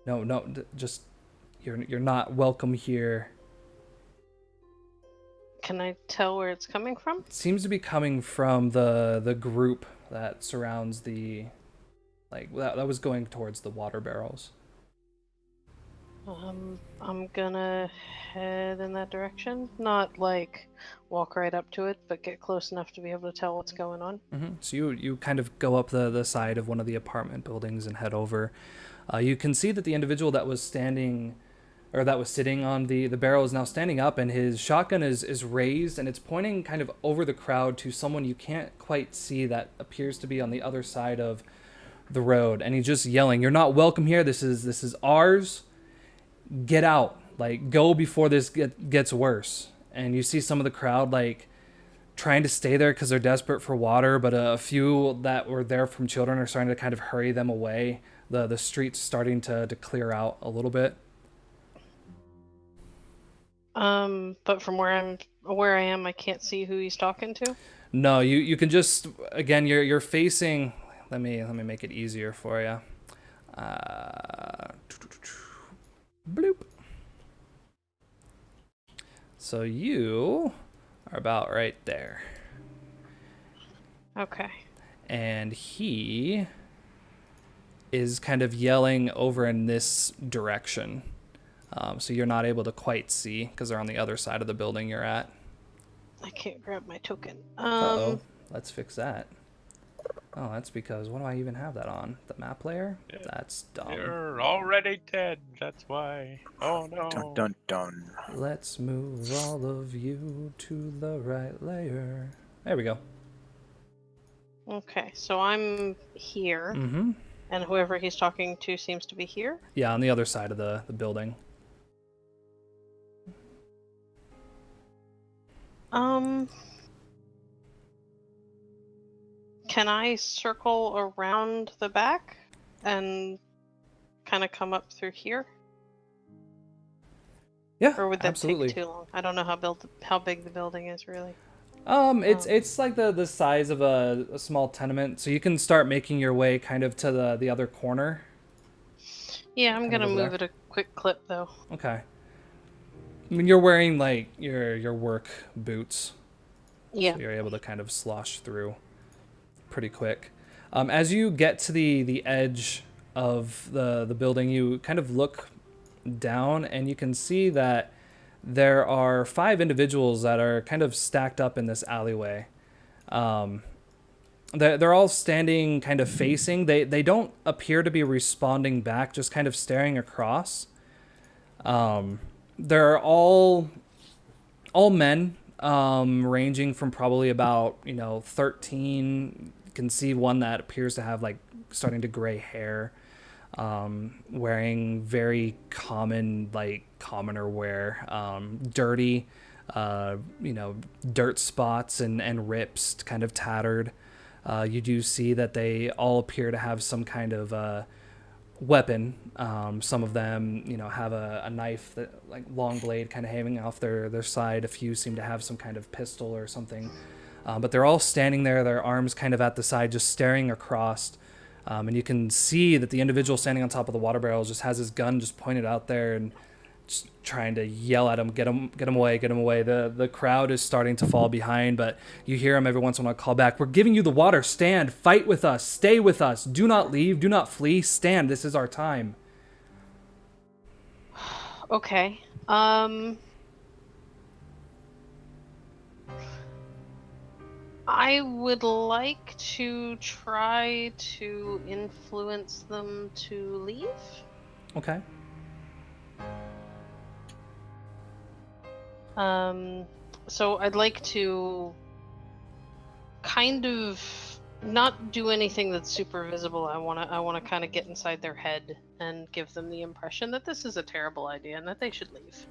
No, just you're not welcome here. Can I tell where it's coming from? It seems to be coming from the group that surrounds the, like, that was going towards the water barrels. I'm gonna head in that direction. Not like walk right up to it, but get close enough to be able to tell what's going on. Mm-hmm. So you kind of go up the side of one of the apartment buildings and head over. You can see that the individual that was standing, or that was sitting on the barrel, is now standing up, and his shotgun is raised, and it's pointing kind of over the crowd to someone you can't quite see that appears to be on the other side of the road. And he's just yelling, "You're not welcome here. This is ours. Get out. Like, go before this gets worse." And you see some of the crowd, like, trying to stay there because they're desperate for water, but a few that were there from children are starting to kind of hurry them away. The street's starting to clear out a little bit. But from where I am, I can't see who he's talking to. No, you can just, again, you're facing. Let me make it easier for you. Bloop. So you are about right there. Okay. And he is kind of yelling over in this direction. So you're not able to quite see because they're on the other side of the building you're at. I can't grab my token. Uh-oh. Let's fix that. Oh, that's because, what do I even have that on? The map layer? Yeah. That's dumb. You're already dead. That's why. Oh Dun no. dun dun. Let's move all of you to the right layer. There we go. Okay, so I'm here, Mm-hmm. and whoever he's talking to seems to be here. Yeah, on the other side of the building. Can I circle around the back and kind of come up through here? Yeah, Or would that absolutely. take too long? I don't know how big the building is, really. It's like the size of a small tenement, so you can start making your way kind of to the other corner. Yeah, I'm Kind gonna of over move there. at a quick clip, though. Okay. I mean, you're wearing like your work boots, Yeah. so you're able to kind of slosh through pretty quick. As you get to the edge of the building, you kind of look down and you can see that there are 5 individuals that are kind of stacked up in this alleyway. They're all standing kind of facing. They don't appear to be responding back, just kind of staring across. They're all men, ranging from probably about 13. You can see one that appears to have like starting to gray hair, wearing very common, like commoner wear, dirty, dirt spots and rips, kind of tattered. You do see that they all appear to have some kind of weapon. Some of them, have a knife, that like long blade kind of hanging off their side. A few seem to have some kind of pistol or something. But they're all standing there, their arms kind of at the side, just staring across. And you can see that the individual standing on top of the water barrels just has his gun just pointed out there and just trying to yell at him, get him away, get him away. The crowd is starting to fall behind, but you hear him every once in a while call back, "We're giving you the water. Stand, fight with us, stay with us. Do not leave, do not flee. Stand. This is our time." Okay. I would like to try to influence them to leave. Okay. So I'd like to kind of not do anything that's super visible. I wanna kind of get inside their head and give them the impression that this is a terrible idea and that they should leave.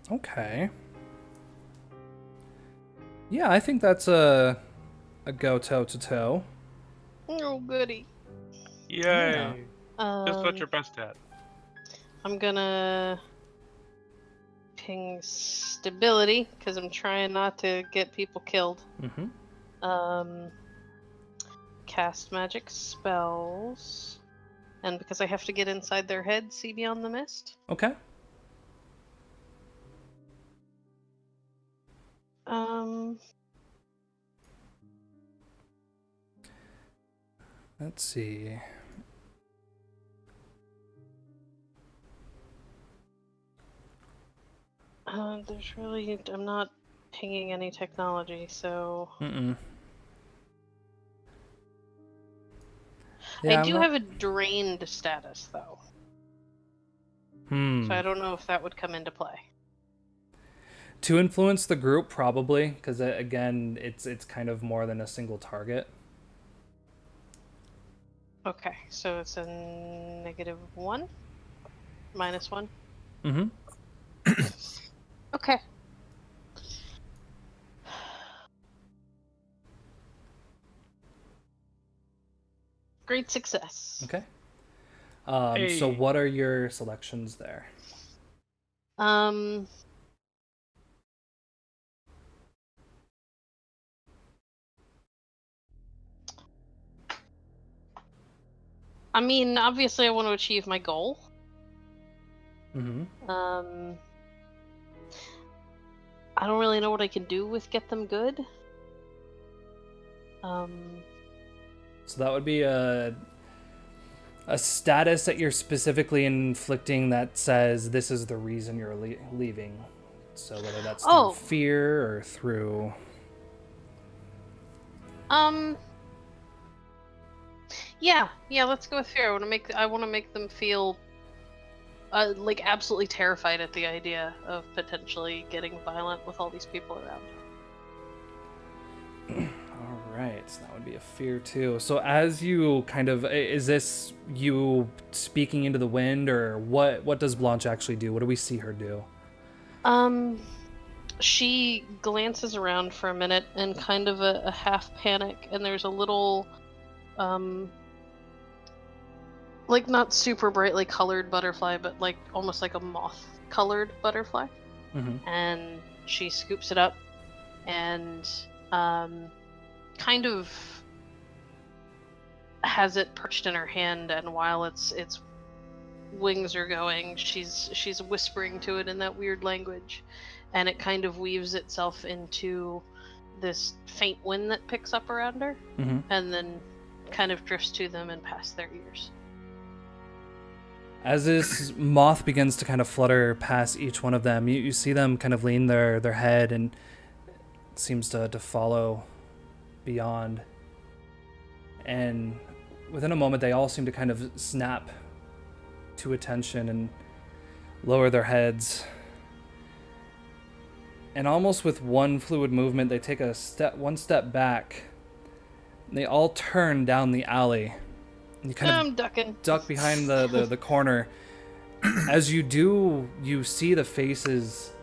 Okay. Yeah, I think that's a go toe to toe. Oh, goody. Yay. Just what Um, you're best at. I'm gonna ping stability because I'm trying not to get people killed. Mm-hmm. Cast magic spells, and because I have to get inside their head, see beyond the mist. Okay. Let's see. There's really, I'm not pinging any technology, so Mm-mm. Yeah, I do have a drained status though. So I don't know if that would come into play. To influence the group, probably, because again, it's kind of more than a single target. Okay, so it's a -1, -1. Mm-hmm. Okay. Great success. Okay. Hey. So what are your selections there? I mean, obviously I want to achieve my goal. Mm-hmm. I don't really know what I can do with get them good. So that would be a status that you're specifically inflicting that says this is the reason you're leaving. So whether that's through fear or through... Um. Yeah. Let's go with fear. I want to make them feel like absolutely terrified at the idea of potentially getting violent with all these people around. All right, so that would be a fear too. So as you kind of, is this you speaking into the wind, or what does Blanche actually do? What do we see her do? She glances around for a minute and kind of a half panic, and there's a little, like not super brightly colored butterfly, but like almost like a moth colored butterfly. Mm-hmm. And she scoops it up and kind of has it perched in her hand, and while its wings are going, she's whispering to it in that weird language, and it kind of weaves itself into this faint wind that picks up around her, Mm-hmm. and then kind of drifts to them and past their ears. As this moth begins to kind of flutter past each one of them, you see them kind of lean their head, and it seems to follow beyond. And within a moment, they all seem to kind of snap to attention and lower their heads. And almost with one fluid movement, they take one step back. And they all turn down the alley. And you kind I'm ducking. duck behind the corner. As you do, you see the faces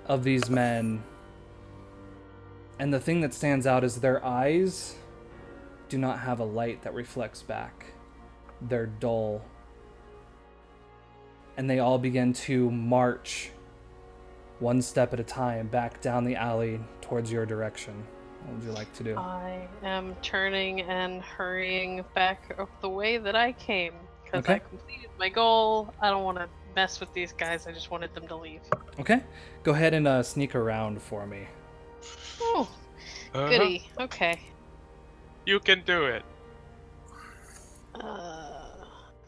of these men. And the thing that stands out is their eyes do not have a light that reflects back. They're dull. And they all begin to march one step at a time back down the alley towards your direction. What would you like to do? I am turning and hurrying back up the way that I came, because Okay. I completed my goal. I don't want to mess with these guys. I just wanted them to leave. Okay. Go ahead and sneak around for me. Oh, Uh-huh. goody. Okay. You can do it,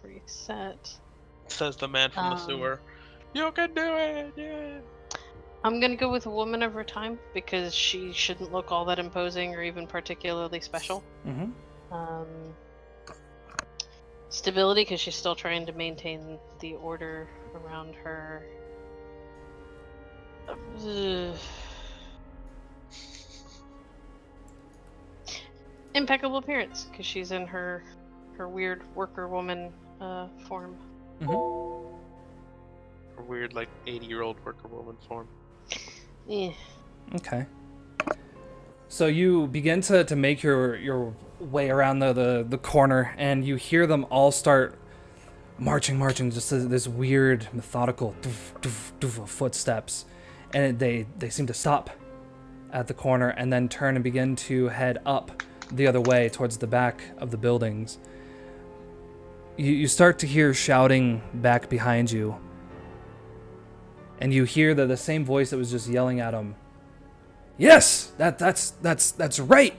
Reset. says the man from the sewer. You can do it, yeah. I'm gonna go with a woman of her time, because she shouldn't look all that imposing or even particularly special. Mm-hmm. Stability, because she's still trying to maintain the order around her. Impeccable appearance, because she's in her weird worker woman form. Mm-hmm. A weird, like, 80-year-old worker woman form. Yeah. Okay. So you begin to make your way around the corner, and you hear them all start marching, just this weird, methodical doof, doof, doof of footsteps. And they seem to stop at the corner and then turn and begin to head up the other way towards the back of the buildings. You start to hear shouting back behind you. And you hear the same voice that was just yelling at him. Yes, that's right.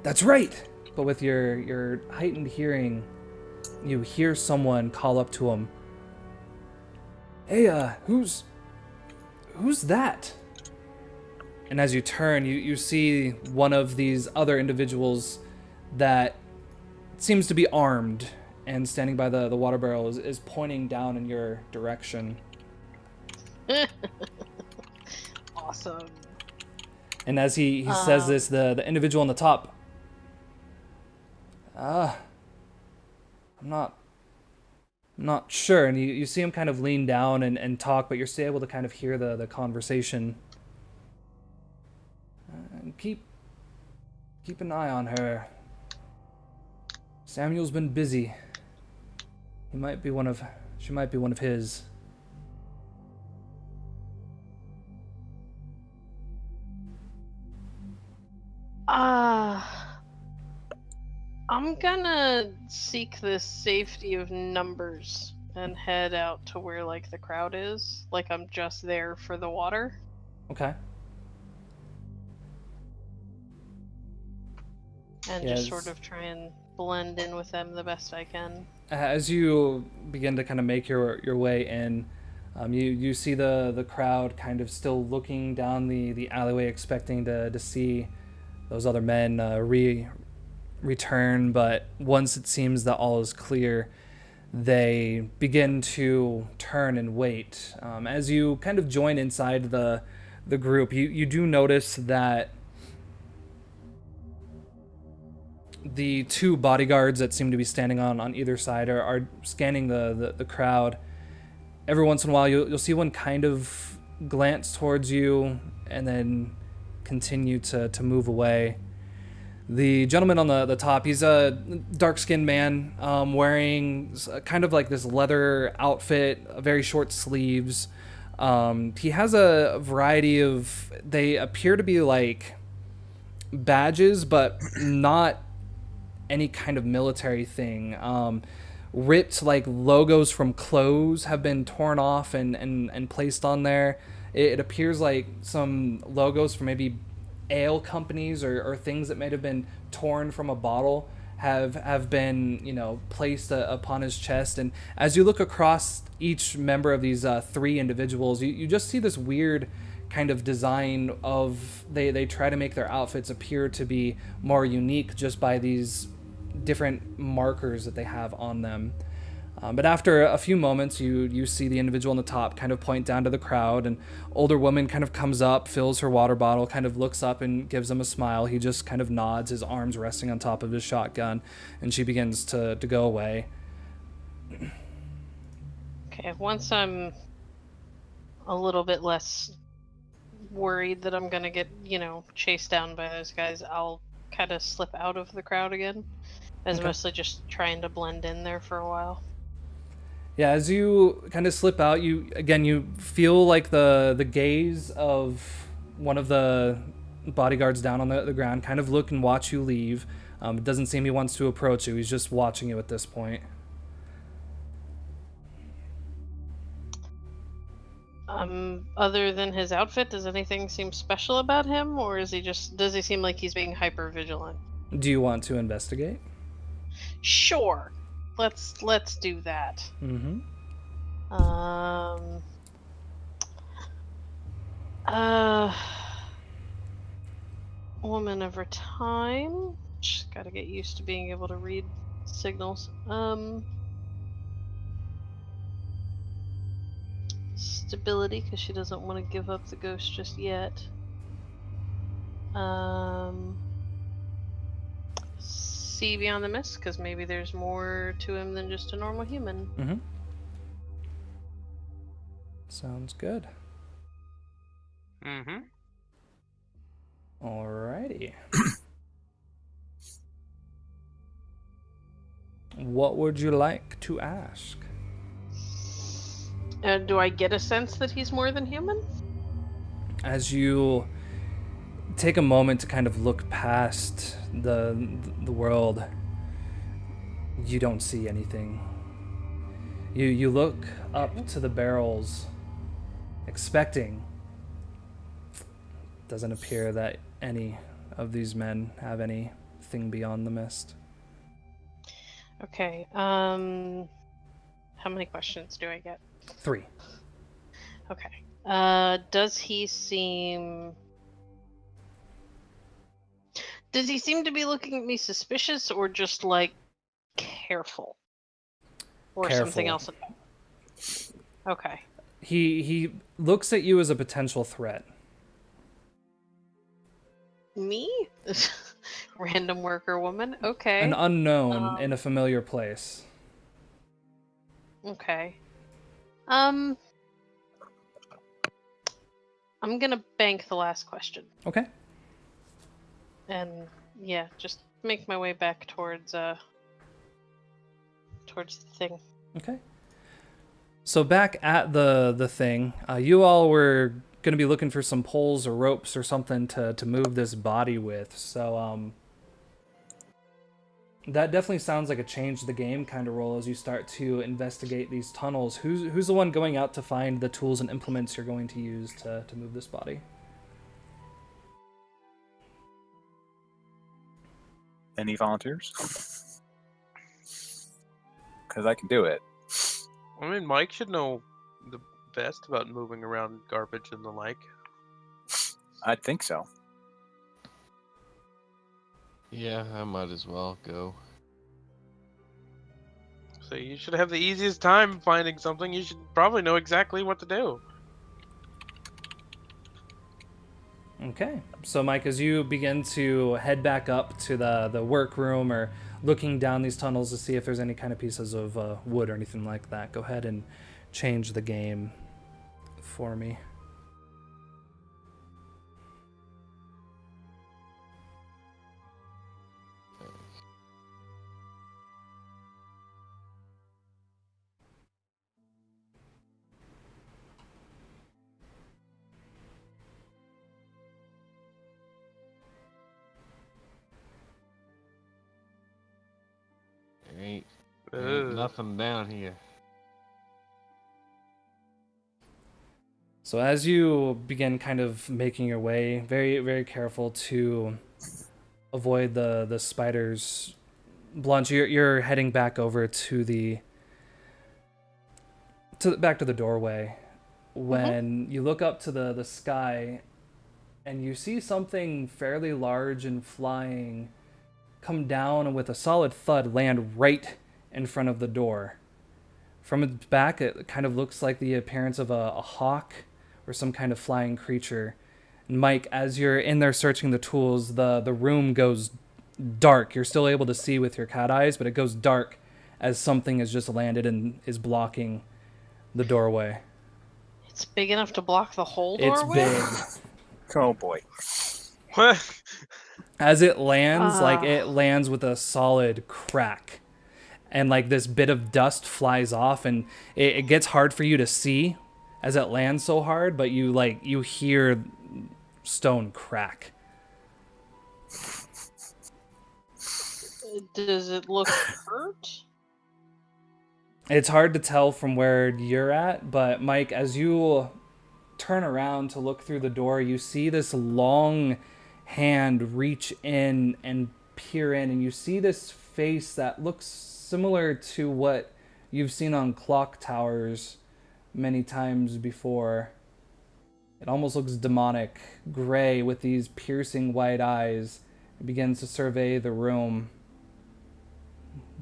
That's right. But with your heightened hearing, you hear someone call up to him. Hey, who's that? And as you turn, you see one of these other individuals that seems to be armed and standing by the water barrel is pointing down in your direction. Awesome. And as he says this, the individual on the top, I'm not sure. And you see him kind of lean down and talk, but you're still able to kind of hear the conversation. Keep an eye on her. Samuel's been busy. She might be one of his. I'm gonna seek the safety of numbers and head out to where, like, the crowd is. Like, I'm just there for the water. Okay. And Yes. just sort of try and blend in with them the best I can. As you begin to kind of make your way in, you see the crowd kind of still looking down the alleyway, expecting to see those other men return, but once it seems that all is clear, they begin to turn and wait. As you kind of join inside the group, you do notice that the two bodyguards that seem to be standing on either side are scanning the crowd. Every once in a while, you'll see one kind of glance towards you and then continue to move away. The gentleman on the top, he's a dark-skinned man wearing kind of like this leather outfit, very short sleeves. He has a variety of, they appear to be like badges, but not any kind of military thing. Ripped like logos from clothes have been torn off and placed on there. It appears like some logos from maybe ale companies or things that might have been torn from a bottle have been, you know, placed upon his chest. And as you look across each member of these three individuals, you just see this weird kind of design of they try to make their outfits appear to be more unique just by these different markers that they have on them. But after a few moments, you see the individual on the top kind of point down to the crowd. An older woman kind of comes up, fills her water bottle, kind of looks up and gives him a smile. He just kind of nods, his arms resting on top of his shotgun, and she begins to go away. Okay, once I'm a little bit less worried that I'm gonna get, you know, chased down by those guys, I'll kind of slip out of the crowd again. I was mostly just trying to blend in there for a while. Yeah, as you kind of slip out, you feel like the gaze of one of the bodyguards down on the ground kind of look and watch you leave. It doesn't seem he wants to approach you. He's just watching you at this point. Other than his outfit, does anything seem special about him, or does he seem like he's being hyper vigilant? Do you want to investigate? Sure. Let's do that. Mm-hmm. Woman over time. Just gotta get used to being able to read signals. Stability, because she doesn't want to give up the ghost just yet. See beyond the mist, because maybe there's more to him than just a normal human. Mm-hmm. Sounds good. Mm-hmm. Alrighty. What would you like to ask? Do I get a sense that he's more than human? As you take a moment to kind of look past the world, you don't see anything. You look up to the barrels, expecting. Doesn't appear that any of these men have anything beyond the mist. Okay. How many questions do I get? 3. Okay. Does he seem to be looking at me suspicious, or just like careful? Or something else? Okay. He looks at you as a potential threat. Me? Random worker woman? Okay. An unknown in a familiar place. Okay. I'm gonna bank the last question. Okay. And yeah, just make my way back towards the thing. Okay. So back at the thing, you all were going to be looking for some poles or ropes or something to move this body with. So that definitely sounds like a change the game kind of role as you start to investigate these tunnels. Who's the one going out to find the tools and implements you're going to use to move this body? Any volunteers? Because I can do it. I mean, Mike should know the best about moving around garbage and the like. I think so. Yeah, I might as well go. So you should have the easiest time finding something. You should probably know exactly what to do. Okay. So, Mike, as you begin to head back up to the workroom or looking down these tunnels to see if there's any kind of pieces of wood or anything like that, go ahead and change the game for me. There ain't nothing down here. So as you begin kind of making your way, very, very careful to avoid the spiders. Blanche, you're heading back over to back to the doorway when you look up to the sky and you see something fairly large and flying come down and with a solid thud land right in front of the door. From its back, it kind of looks like the appearance of a hawk or some kind of flying creature. And Mike, as you're in there searching the tools, the room goes dark. You're still able to see with your cat eyes, but it goes dark as something has just landed and is blocking the doorway. It's big enough to block the whole It's doorway? big. Oh boy. What? As it lands, it lands with a solid crack. And like this bit of dust flies off and it gets hard for you to see as it lands so hard, but you hear stone crack. Does it look hurt? It's hard to tell from where you're at, but Mike, as you turn around to look through the door, you see this long hand reach in and peer in, and you see this face that looks similar to what you've seen on clock towers many times before. It almost looks demonic, gray with these piercing white eyes. It begins to survey the room.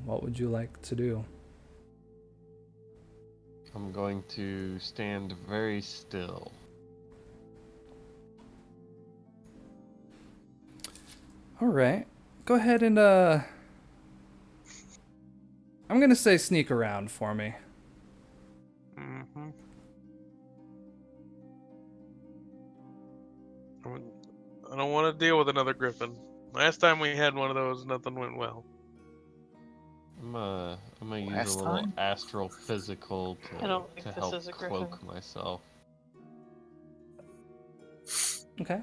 What would you like to do? I'm going to stand very still. All right. Go ahead and I'm going to say sneak around for me. Mm-hmm. I don't want to deal with another griffin. Last time we had one of those, nothing went well. I'm gonna use Last a little time? astrophysical I don't think to this help is a griffin. cloak myself. Okay.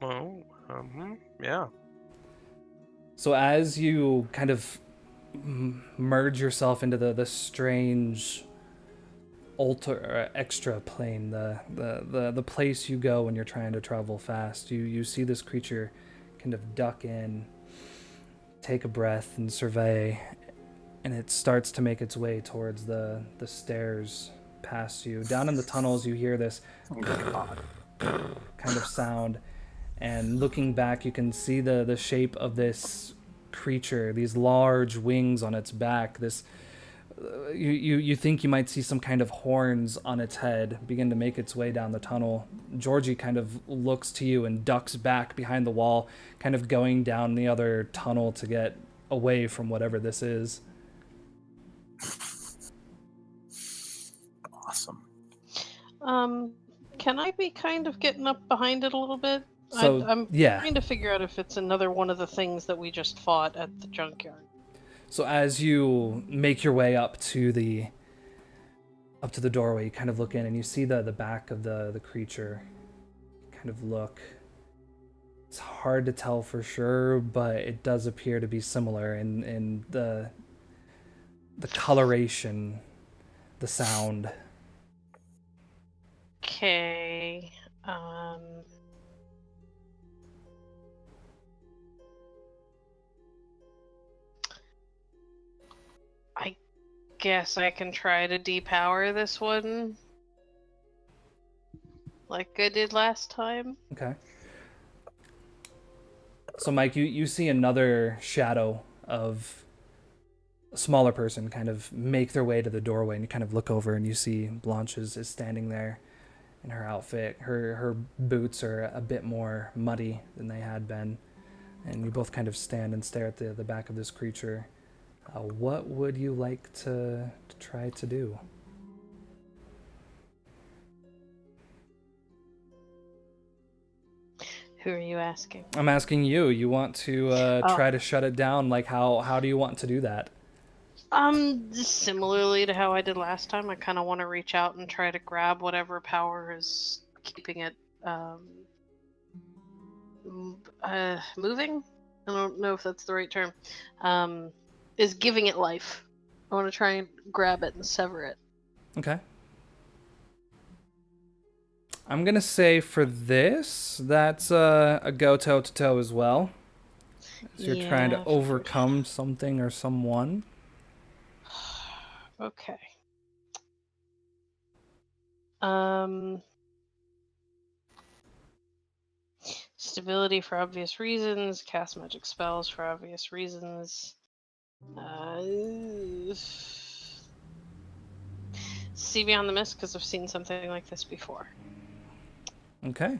Oh, yeah. So as you kind of merge yourself into the strange extra plane, the place you go when you're trying to travel fast, you see this creature kind of duck in, take a breath and survey, and it starts to make its way towards the stairs past you. Down in the tunnels you hear this kind of sound, and looking back you can see the shape of this creature, these large wings on its back. This you think you might see some kind of horns on its head begin to make its way down the tunnel. Georgie kind of looks to you and ducks back behind the wall, kind of going down the other tunnel to get away from whatever this is. Awesome. Can I be kind of getting up behind it a little bit? So, I'm yeah. trying to figure out if it's another one of the things that we just fought at the junkyard. So as you make your way up to the doorway, you kind of look in and you see the back of the creature. Kind of look. It's hard to tell for sure, but it does appear to be similar in the coloration, the sound. Okay. I guess I can try to depower this one. like I did last time. Okay. So, Mike, you see another shadow of a smaller person kind of make their way to the doorway, and you kind of look over and you see Blanche is standing there in her outfit. Her boots are a bit more muddy than they had been, and you both kind of stand and stare at the back of this creature. What would you like to try to do? Who are you asking? I'm asking you. You want to try to shut it down? Like, how do you want to do that? Similarly to how I did last time, I kind of want to reach out and try to grab whatever power is keeping it moving. I don't know if that's the right term. Is giving it life. I want to try and grab it and sever it. Okay. I'm gonna say for this, that's a go toe-to-toe as well. So you're trying to overcome something or someone. Okay. Stability for obvious reasons. Cast magic spells for obvious reasons. See beyond the mist because I've seen something like this before. Okay.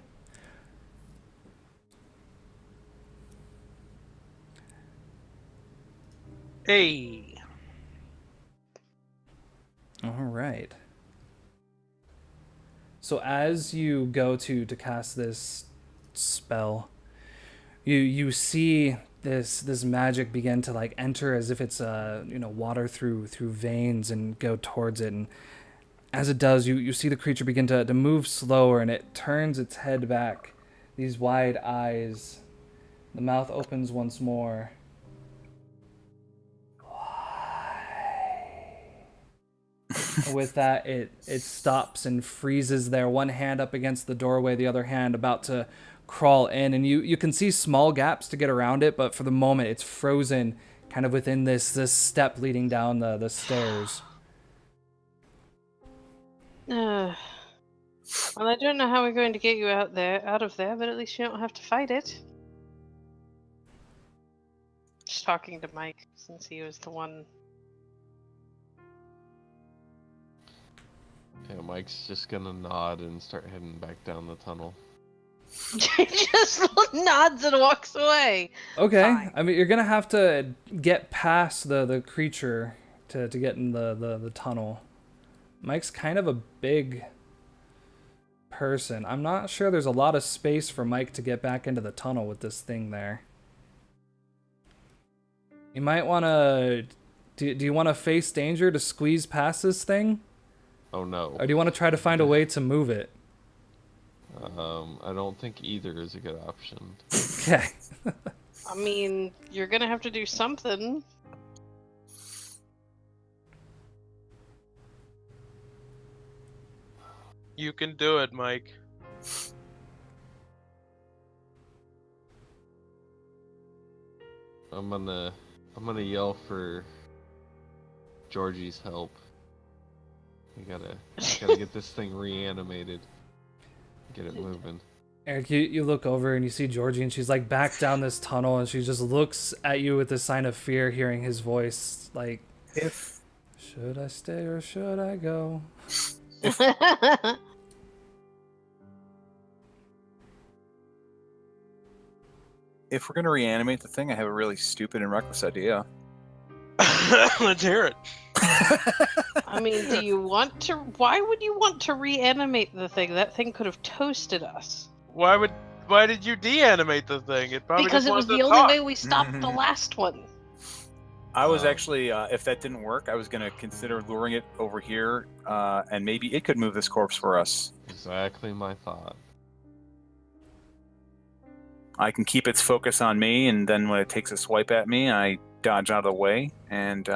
Hey. All right. So as you go to cast this spell, you see this magic begin to like enter as if it's water through veins and go towards it, and as it does, you see the creature begin to move slower, and it turns its head back, these wide eyes. The mouth opens once more. With that, it stops and freezes there, one hand up against the doorway, the other hand about to crawl in, and you can see small gaps to get around it, but for the moment it's frozen kind of within this step leading down the stairs. Well, I don't know how we're going to get you out of there, but at least you don't have to fight it. Just talking to Mike, since he was the one. Yeah, Mike's just gonna nod and start heading back down the tunnel. Just nods and walks away. Okay, Fine. I mean, you're gonna have to get past the creature to get in the tunnel. Mike's kind of a big person. I'm not sure there's a lot of space for Mike to get back into the tunnel with this thing there. You might want to... Do you want to face danger to squeeze past this thing? Oh no. Or do you want to try to find a way to move it? I don't think either is a good option. Okay. I mean, you're gonna have to do something. You can do it, Mike. I'm gonna yell for Georgie's help. We gotta get this thing reanimated. Get it moving. Eric, you look over and you see Georgie, and she's like back down this tunnel, and she just looks at you with a sign of fear, hearing his voice, like, should I stay or should I go? If we're gonna reanimate the thing, I have a really stupid and reckless idea. Let's hear it. I mean, do you want to? Why would you want to reanimate the thing? That thing could have toasted us. Why did you deanimate the thing? It probably Because just it was wanted the to only talk. way we stopped the last one. I was actually, if that didn't work, I was gonna consider luring it over here, and maybe it could move this corpse for us. Exactly my thought. I can keep its focus on me, and then when it takes a swipe at me, I dodge out of the way, and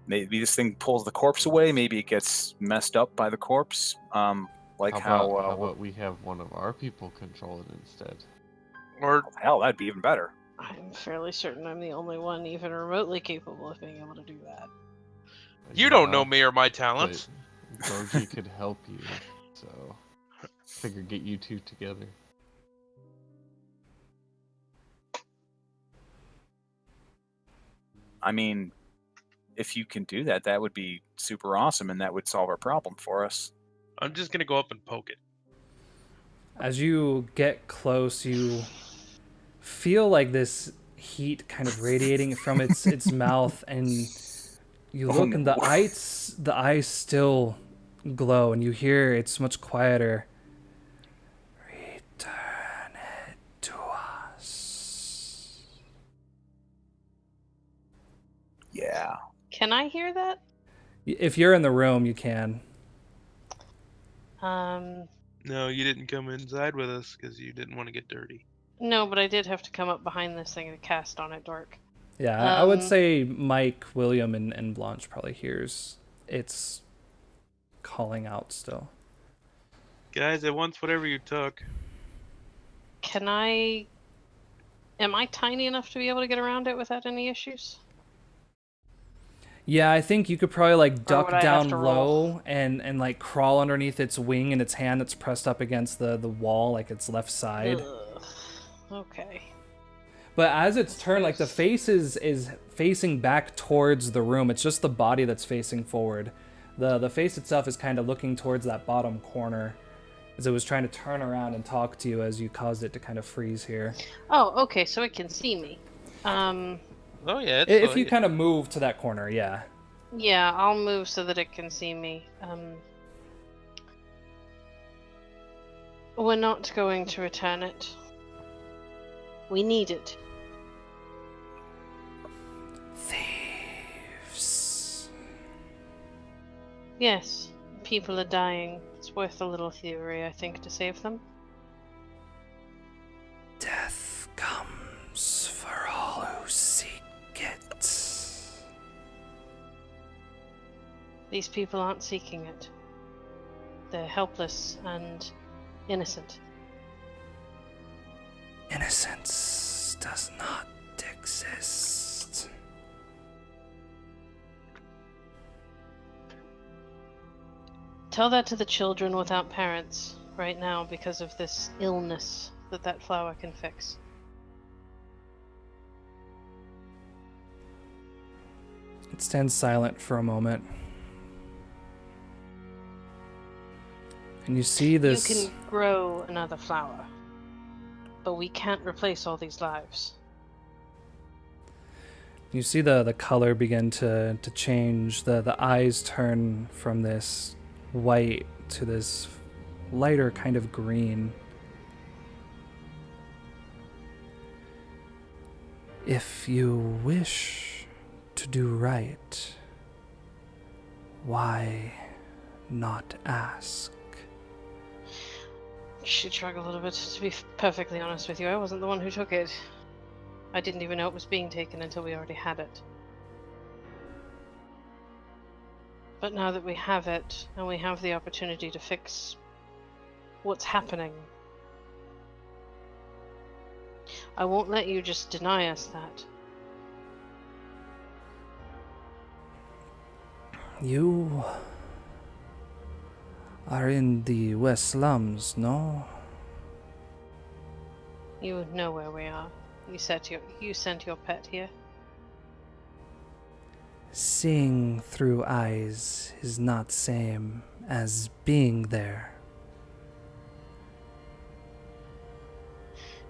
maybe this thing pulls the corpse away. Maybe it gets messed up by the corpse. How about we have one of our people control it instead? Or Hell, that'd be even better. I'm fairly certain I'm the only one even remotely capable of being able to do that. you don't know me or my talents. Georgie could help you. so figure get you two together. I mean, if you can do that, that would be super awesome, and that would solve our problem for us. I'm just gonna go up and poke it. As you get close, you feel like this heat kind of radiating from its mouth, and you Oh, look, and no. the eyes still glow, and you hear it's much quieter. Return it to us. Yeah. Can I hear that? If you're in the room, you can. No, you didn't come inside with us because you didn't want to get dirty. No, but I did have to come up behind this thing to cast on it, Dork. Yeah, I would say Mike, William, and Blanche probably hears it's calling out still. Guys, it wants whatever you took. Am I tiny enough to be able to get around it without any issues? Yeah, I think you could probably like duck would I have down to low roll? and like crawl underneath its wing and its hand that's pressed up against the wall, like its left side. Ugh. Okay. But as it's turned, like the face is facing back towards the room. It's just the body that's facing forward. The face itself is kind of looking towards that bottom corner, as it was trying to turn around and talk to you as you caused it to kind of freeze here. Oh, okay, so it can see me. Oh yeah, If you kind of move to that corner, yeah. Yeah, I'll move so that it can see me. We're not going to return it. We need it. Thieves. Yes, people are dying. It's worth a little theory, I think, to save them. Death comes for all who seek it. These people aren't seeking it. They're helpless and innocent. Innocence does not exist. Tell that to the children without parents right now because of this illness that flower can fix. It stands silent for a moment. And you see this. You can grow another flower, but we can't replace all these lives. You see the color begin to change. The eyes turn from this white to this lighter kind of green. If you wish to do right, why not ask? She'd shrug a little bit. To be perfectly honest with you, I wasn't the one who took it. I didn't even know it was being taken until we already had it. But now that we have it, and we have the opportunity to fix what's happening, I won't let you just deny us that. You are in the West Slums, no? You know where we are. You sent your pet here. Seeing through eyes is not same as being there.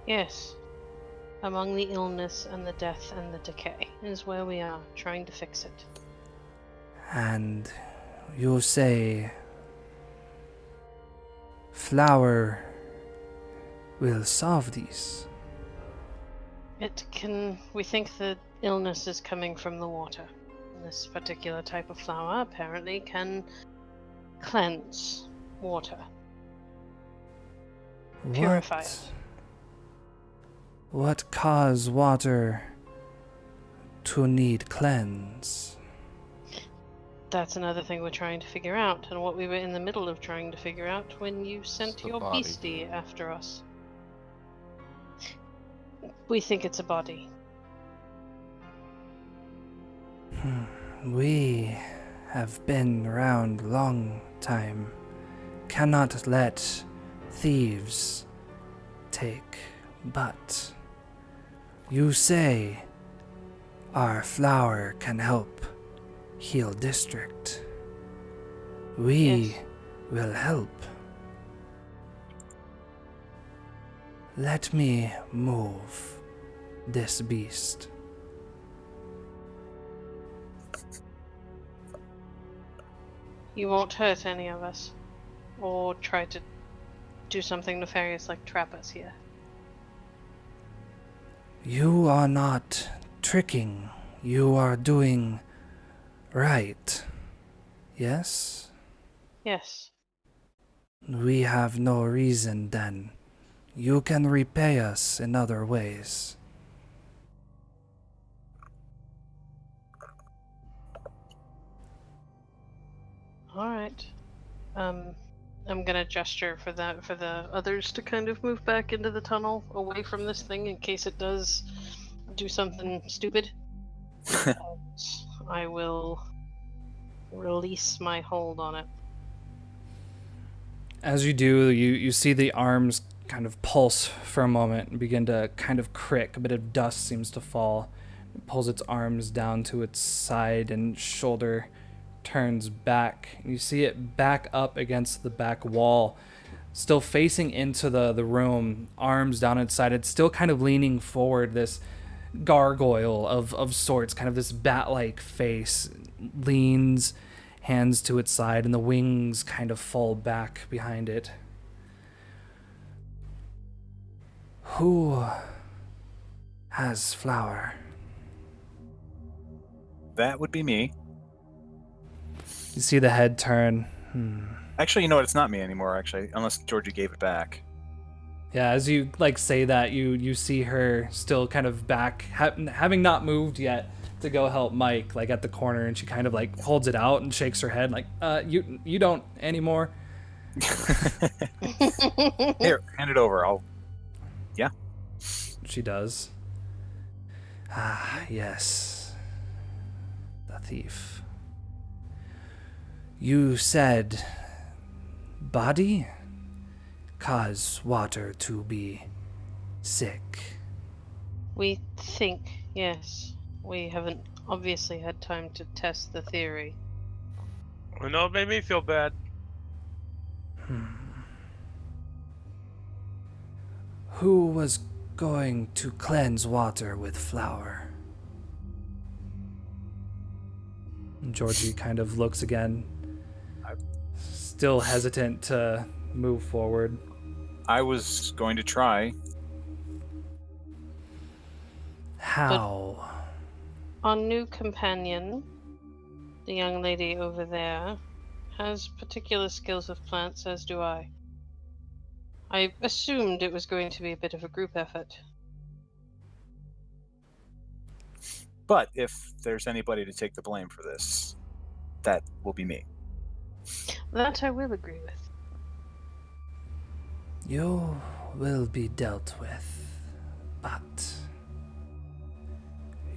Yes. Among the illness and the death and the decay is where we are, trying to fix it. And you say flower will solve these. We think the illness is coming from the water. This particular type of flower apparently can cleanse water. Purify it. What cause water to need cleanse? That's another thing we're trying to figure out, and what we were in the middle of trying to figure out when you sent your body. beastie after us. We think it's a body. We have been around long time. cannot let thieves take, but you say our flower can help heal district. We will help. Let me move this beast. You won't hurt any of us, or try to do something nefarious like trap us here. You are not tricking. You are doing right. Yes? Yes. We have no reason then. You can repay us in other ways. All right. I'm gonna gesture for the others to kind of move back into the tunnel away from this thing in case it does do something stupid. And I will release my hold on it. As you do, you see the arms kind of pulse for a moment and begin to kind of crick. A bit of dust seems to fall. It pulls its arms down to its side and shoulder, turns back. You see it back up against the back wall, still facing into the room, arms down its side. It's still kind of leaning forward, this gargoyle of sorts, kind of this bat-like face, leans, hands to its side, and the wings kind of fall back behind it. Who has flower? That would be me. You see the head turn. Actually, you know what? It's not me anymore, actually, unless Georgie gave it back. Yeah, as you say that, you see her still kind of back, having not moved yet to go help Mike, like at the corner, and she kind of like holds it out and shakes her head, like, you don't anymore. Here, hand it over. Yeah. She does. Ah, yes. The thief. You said body cause water to be sick. We think, yes. We haven't obviously had time to test the theory. I know it made me feel bad. Who was going to cleanse water with flour? Georgie kind of looks again, still hesitant to move forward. I was going to try. How? Our new companion, the young lady over there, has particular skills with plants, as do I. I assumed it was going to be a bit of a group effort. But if there's anybody to take the blame for this, that will be me. That I will agree with. You will be dealt with, but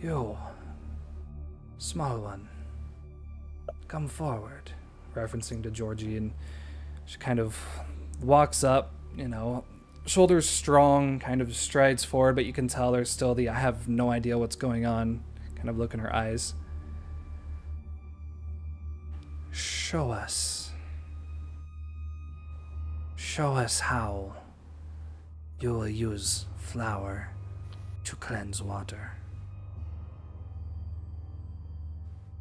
you, small one, come forward. Referencing to Georgie, and she kind of walks up, shoulders strong, kind of strides forward, but you can tell there's still I have no idea what's going on kind of look in her eyes. Show us how you will use flour to cleanse water.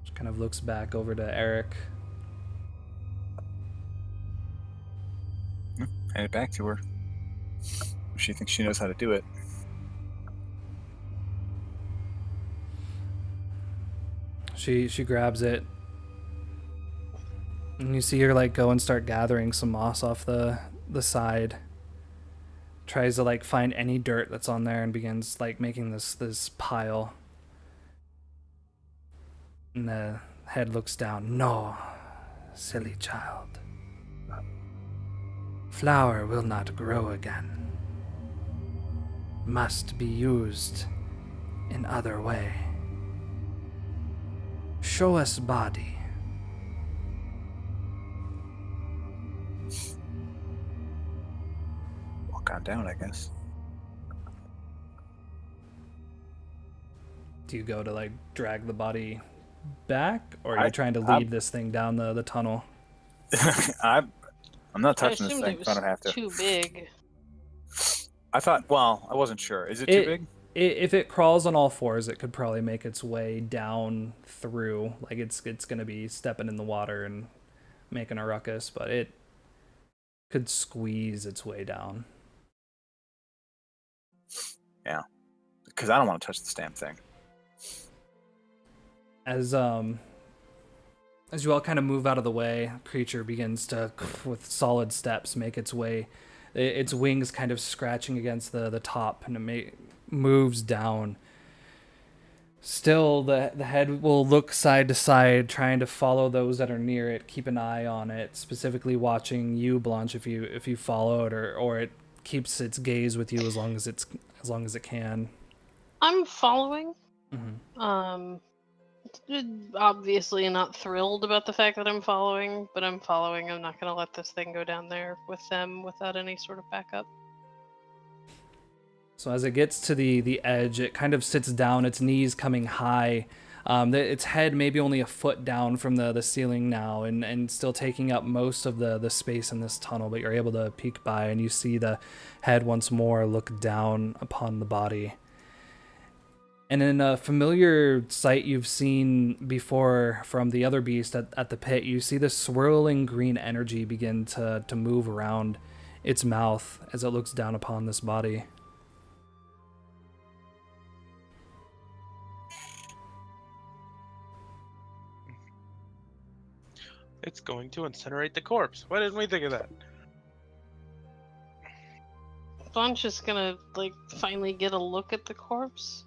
She kind of looks back over to Eric. Hand it back to her. She thinks she knows how to do it. She grabs it, and you see her go and start gathering some moss off the side. Tries to find any dirt that's on there and begins making this pile. And the head looks down. No, silly child. Flower will not grow again. Must be used in other way. Show us body. walk on down, I guess. Do you go to like drag the body back, or are you I- trying to lead this thing down the tunnel? I'm not I touching this assumed thing. it If I was don't have to. too big. I thought. Well, I wasn't sure. Is it too big? If it crawls on all fours, it could probably make its way down through. Like it's gonna be stepping in the water and making a ruckus, but it could squeeze its way down. Yeah, because I don't want to touch this damn thing. As you all kind of move out of the way, creature begins to, with solid steps, make its way. Its wings kind of scratching against the top, and it moves down. Still, the head will look side to side, trying to follow those that are near it, keep an eye on it, specifically watching you, Blanche, if you follow it, or it keeps its gaze with you as long as it can. I'm following. Mm-hmm. Obviously not thrilled about the fact that I'm following, but I'm following. I'm not going to let this thing go down there with them without any sort of backup. So as it gets to the edge, it kind of sits down, its knees coming high, its head maybe only a foot down from the ceiling now, and still taking up most of the space in this tunnel, but you're able to peek by, and you see the head once more look down upon the body. And in a familiar sight you've seen before from the other beast at the pit, you see this swirling green energy begin to move around its mouth as it looks down upon this body. It's going to incinerate the corpse. Why didn't we think of that? Blanche just gonna finally get a look at the corpse.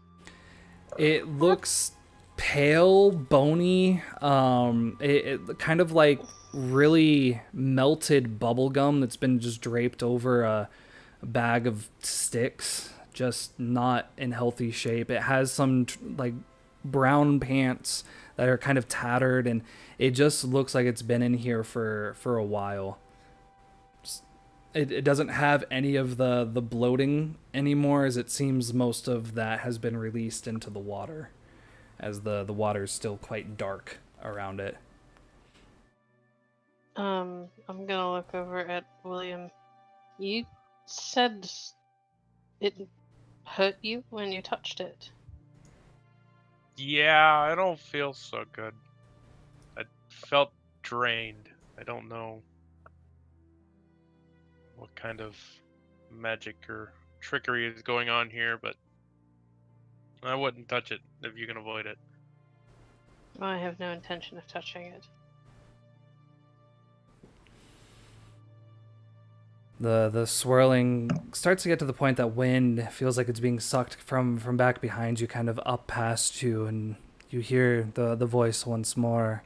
It looks pale, bony. It kind of like really melted bubble gum that's been just draped over a bag of sticks. Just not in healthy shape. It has some like brown pants that are kind of tattered, and it just looks like it's been in here for a while. It doesn't have any of the bloating anymore, as it seems most of that has been released into the water, as the water is still quite dark around it. I'm gonna look over at William. You said it hurt you when you touched it. Yeah, I don't feel so good. I felt drained. I don't know what kind of magic or trickery is going on here, but I wouldn't touch it if you can avoid it. I have no intention of touching it. The swirling starts to get to the point that wind feels like it's being sucked from back behind you, kind of up past you, and you hear the voice once more.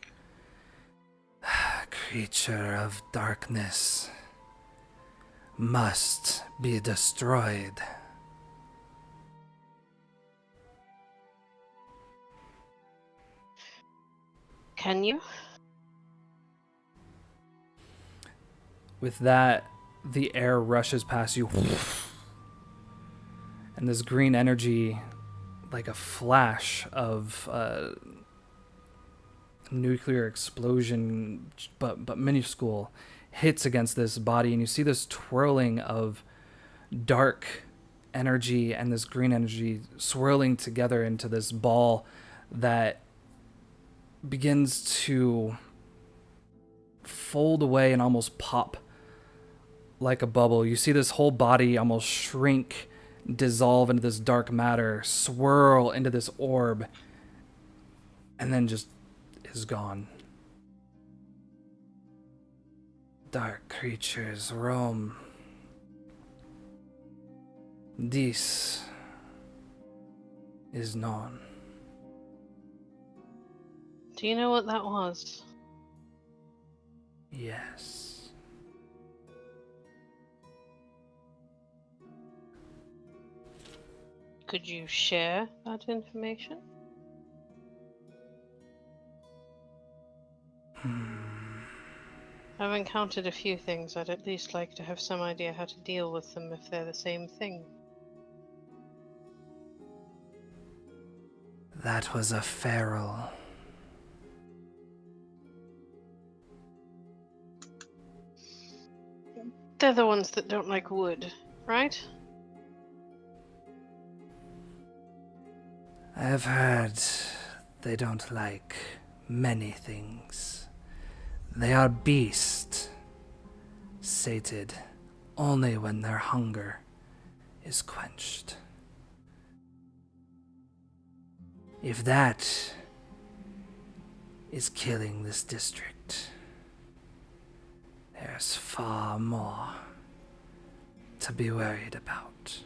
Creature of darkness must be destroyed. Can you? With that, the air rushes past you, and this green energy, like a flash of nuclear explosion, but minuscule, hits against this body, and you see this twirling of dark energy and this green energy swirling together into this ball that begins to fold away and almost pop like a bubble. You see this whole body almost shrink, dissolve into this dark matter, swirl into this orb, and then just is gone. Dark creatures roam. This is known. Do you know what that was? Yes. Could you share that information? I've encountered a few things. I'd at least like to have some idea how to deal with them if they're the same thing. That was a feral. They're the ones that don't like wood, right? I have heard they don't like many things. They are beasts, sated only when their hunger is quenched. If that is killing this district, there's far more to be worried about.